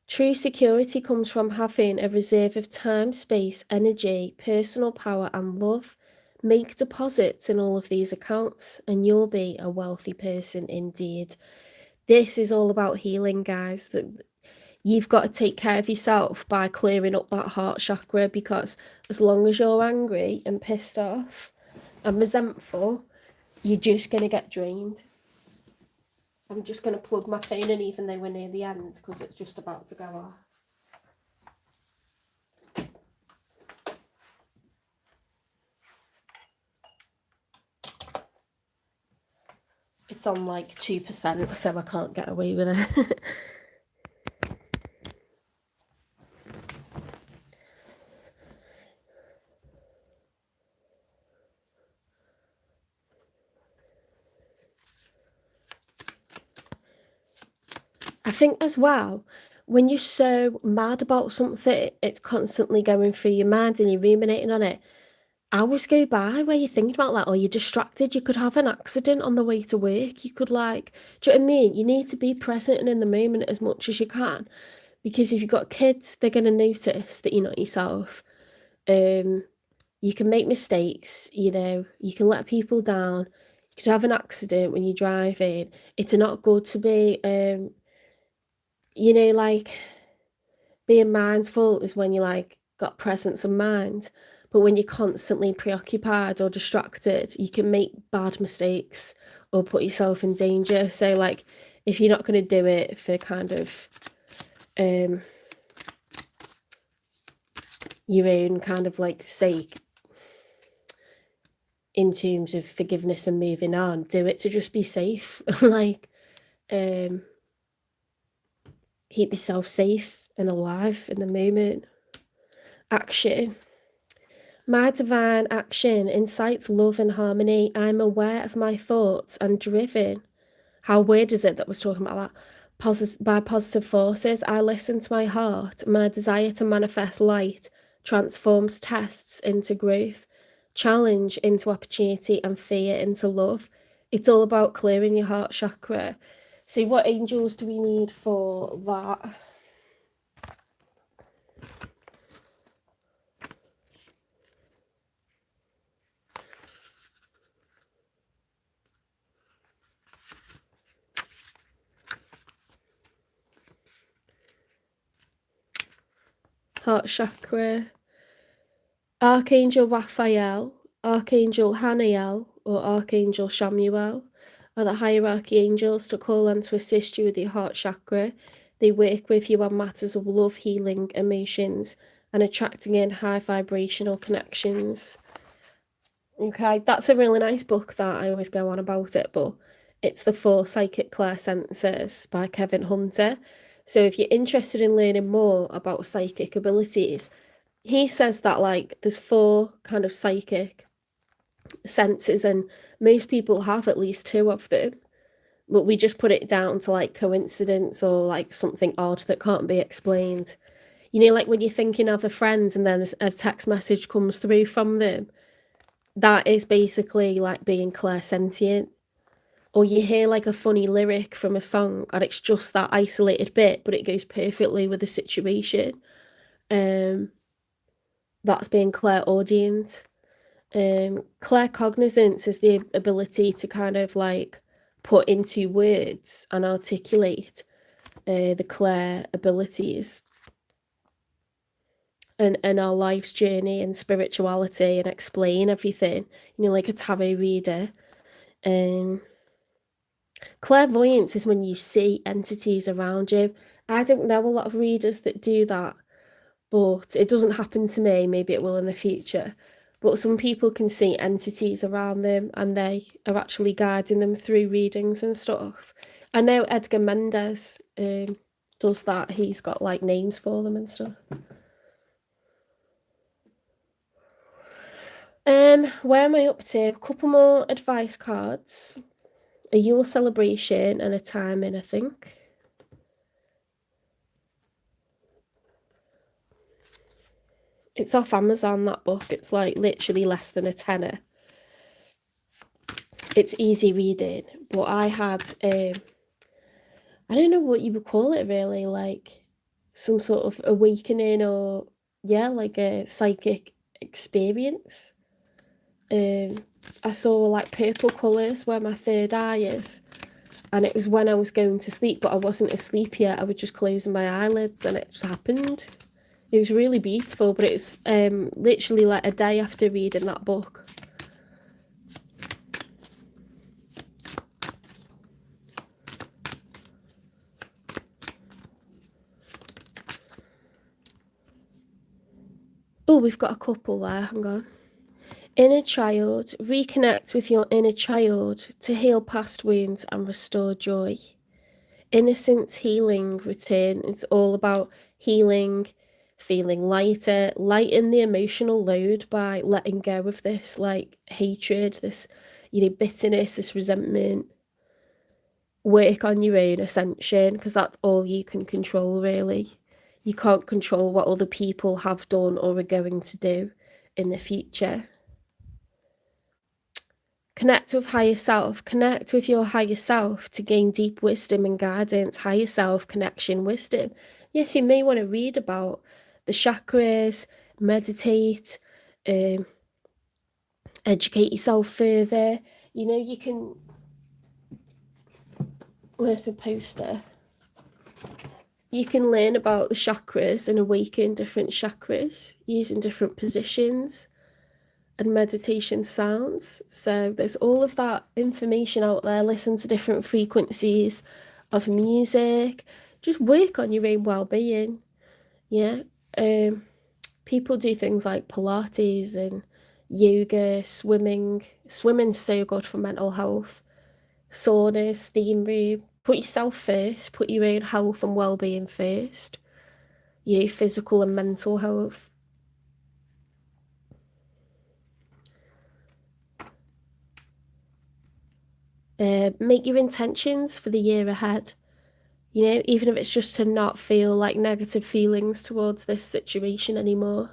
True security comes from having a reserve of time, space, energy, personal power and love. Make deposits in all of these accounts and you'll be a wealthy person indeed. This is all about healing, guys. You've got to take care of yourself by clearing up that heart chakra, because as long as you're angry and pissed off and resentful, you're just going to get drained. I'm just going to plug my phone in even though we're near the end because it's just about to go off. It's on like 2%, so I can't get away with it. I think as well, when you're so mad about something, it's constantly going through your mind and you're ruminating on it. Hours go by where you're thinking about that, or you're distracted. You could have an accident on the way to work. You could like, do you know what I mean? You need to be present and in the moment as much as you can, because if you've got kids, they're going to notice that you're not yourself. You can make mistakes, you know, you can let people down. You could have an accident when you're driving. It's not good to be, you know, like being mindful is when you like got presence of mind. But when you're constantly preoccupied or distracted, you can make bad mistakes or put yourself in danger. So like if you're not going to do it for kind of your own kind of like sake, in terms of forgiveness and moving on, do it to just be safe. Like keep yourself safe and alive in the moment. Action. My divine action incites love and harmony. I'm aware of my thoughts and driven. How weird is it that we're talking about that? By positive forces, I listen to my heart. My desire to manifest light transforms tests into growth, challenge into opportunity, and fear into love. It's all about clearing your heart chakra. See, what angels do we need for that? Heart chakra. Archangel Raphael, Archangel Haniel, or Archangel Shamuel are the hierarchy angels to call on to assist you with your heart chakra. They work with you on matters of love, healing, emotions, and attracting in high vibrational connections. Okay, that's a really nice book that I always go on about it, but it's The Four Psychic Clairsenses by Kevin Hunter. So if you're interested in learning more about psychic abilities, he says that like there's four kind of psychic senses and most people have at least two of them, but we just put it down to like coincidence or like something odd that can't be explained. You know, like when you're thinking of a friend and then a text message comes through from them, that is basically like being clairsentient. Or you hear like a funny lyric from a song and it's just that isolated bit, but it goes perfectly with the situation. That's being clairaudient. Claircognizance is the ability to kind of like put into words and articulate the clair abilities and our life's journey and spirituality and explain everything, you know, like a tarot reader. Clairvoyance is when you see entities around you. I don't know a lot of readers that do that, but it doesn't happen to me. Maybe it will in the future. But some people can see entities around them and they are actually guiding them through readings and stuff. I know Edgar Mendez does that. He's got like names for them and stuff. Where am I up to? A couple more advice cards. A Yule celebration and a timing, I think. It's off Amazon, that book. It's like literally less than a tenner. It's easy reading, but I had I don't know what you would call it really, like some sort of awakening or yeah, like a psychic experience. I saw like purple colours where my third eye is, and it was when I was going to sleep, but I wasn't asleep yet. I was just closing my eyelids and it just happened. It was really beautiful, but it's literally like a day after reading that book. Oh, we've got a couple there, hang on. Inner child, reconnect with your inner child to heal past wounds and restore joy. Innocence, healing, return. It's all about healing, feeling lighter, lighten the emotional load by letting go of this like hatred, this, you know, bitterness, this resentment. Work on your own ascension because that's all you can control really. You can't control what other people have done or are going to do in the future. Connect with higher self. Connect with your higher self to gain deep wisdom and guidance. Higher self connection, wisdom. Yes, you may want to read about the chakras, meditate, educate yourself further. You know, you can. Where's my poster? You can learn about the chakras and awaken different chakras using different positions and meditation sounds. So there's all of that information out there. Listen to different frequencies of music. Just work on your own well-being. Yeah. People do things like Pilates and yoga, swimming. Swimming's so good for mental health. Sauna, steam room. Put yourself first. Put your own health and well-being first. You know, physical and mental health. Make your intentions for the year ahead. You know, even if it's just to not feel like negative feelings towards this situation anymore.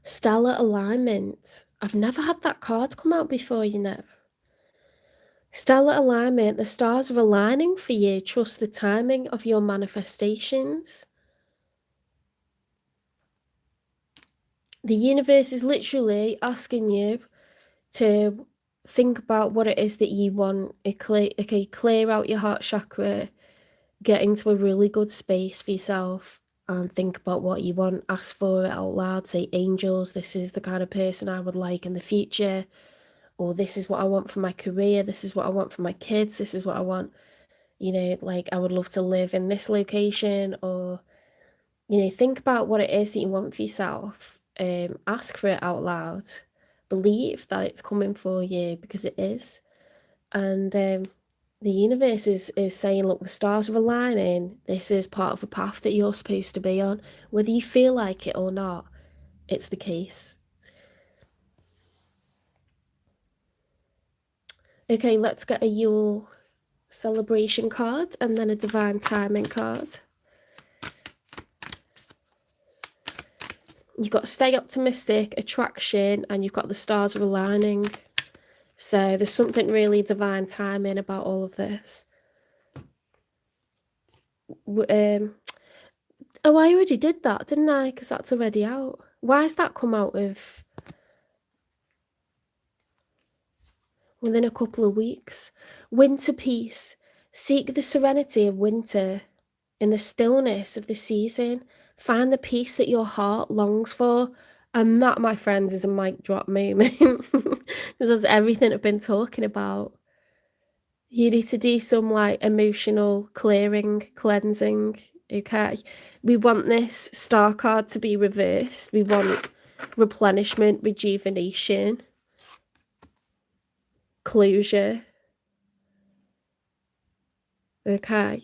Stellar alignment. I've never had that card come out before, you know. Stellar alignment. The stars are aligning for you. Trust the timing of your manifestations. The universe is literally asking you to think about what it is that you want. Clear out your heart chakra, get into a really good space for yourself, and think about what you want. Ask for it out loud. Say, angels, this is the kind of person I would like in the future, or this is what I want for my career, this is what I want for my kids, this is what I want, like I would love to live in this location, or think about what it is that you want for yourself. Ask for it out loud. Believe that it's coming for you, because it is. And the universe is saying, look, the stars are aligning. This is part of a path that you're supposed to be on. Whether you feel like it or not, it's the case. Okay, let's get a Yule celebration card and then a divine timing card. You've got stay optimistic, attraction, and you've got the stars are aligning. So there's something really divine timing about all of this. Oh, I already did that, didn't I? Because that's already out. Why has that come out with within a couple of weeks? Winter peace. Seek the serenity of winter in the stillness of the season. Find the peace that your heart longs for. And that, my friends, is a mic drop moment. Because that's everything I've been talking about. You need to do some like emotional clearing, cleansing. Okay, we want this star card to be reversed. We want replenishment, rejuvenation, closure. Okay,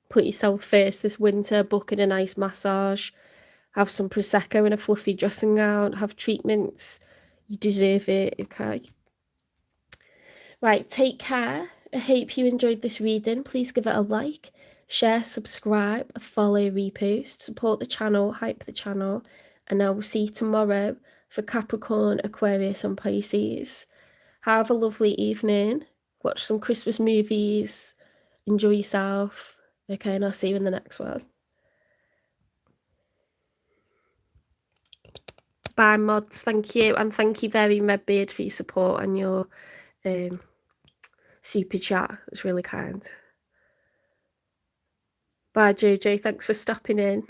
put yourself first this winter. Book in a nice massage. Have some Prosecco in a fluffy dressing gown. Have treatments. You deserve it, okay? Right, take care. I hope you enjoyed this reading. Please give it a like, share, subscribe, follow, repost, support the channel, hype the channel, and I will see you tomorrow for Capricorn, Aquarius, and Pisces. Have a lovely evening. Watch some Christmas movies. Enjoy yourself. Okay, and I'll see you in the next one. Bye, mods. Thank you. And thank you very much, Beard, for your support and your super chat. It's really kind. Bye, Jojo. Thanks for stopping in.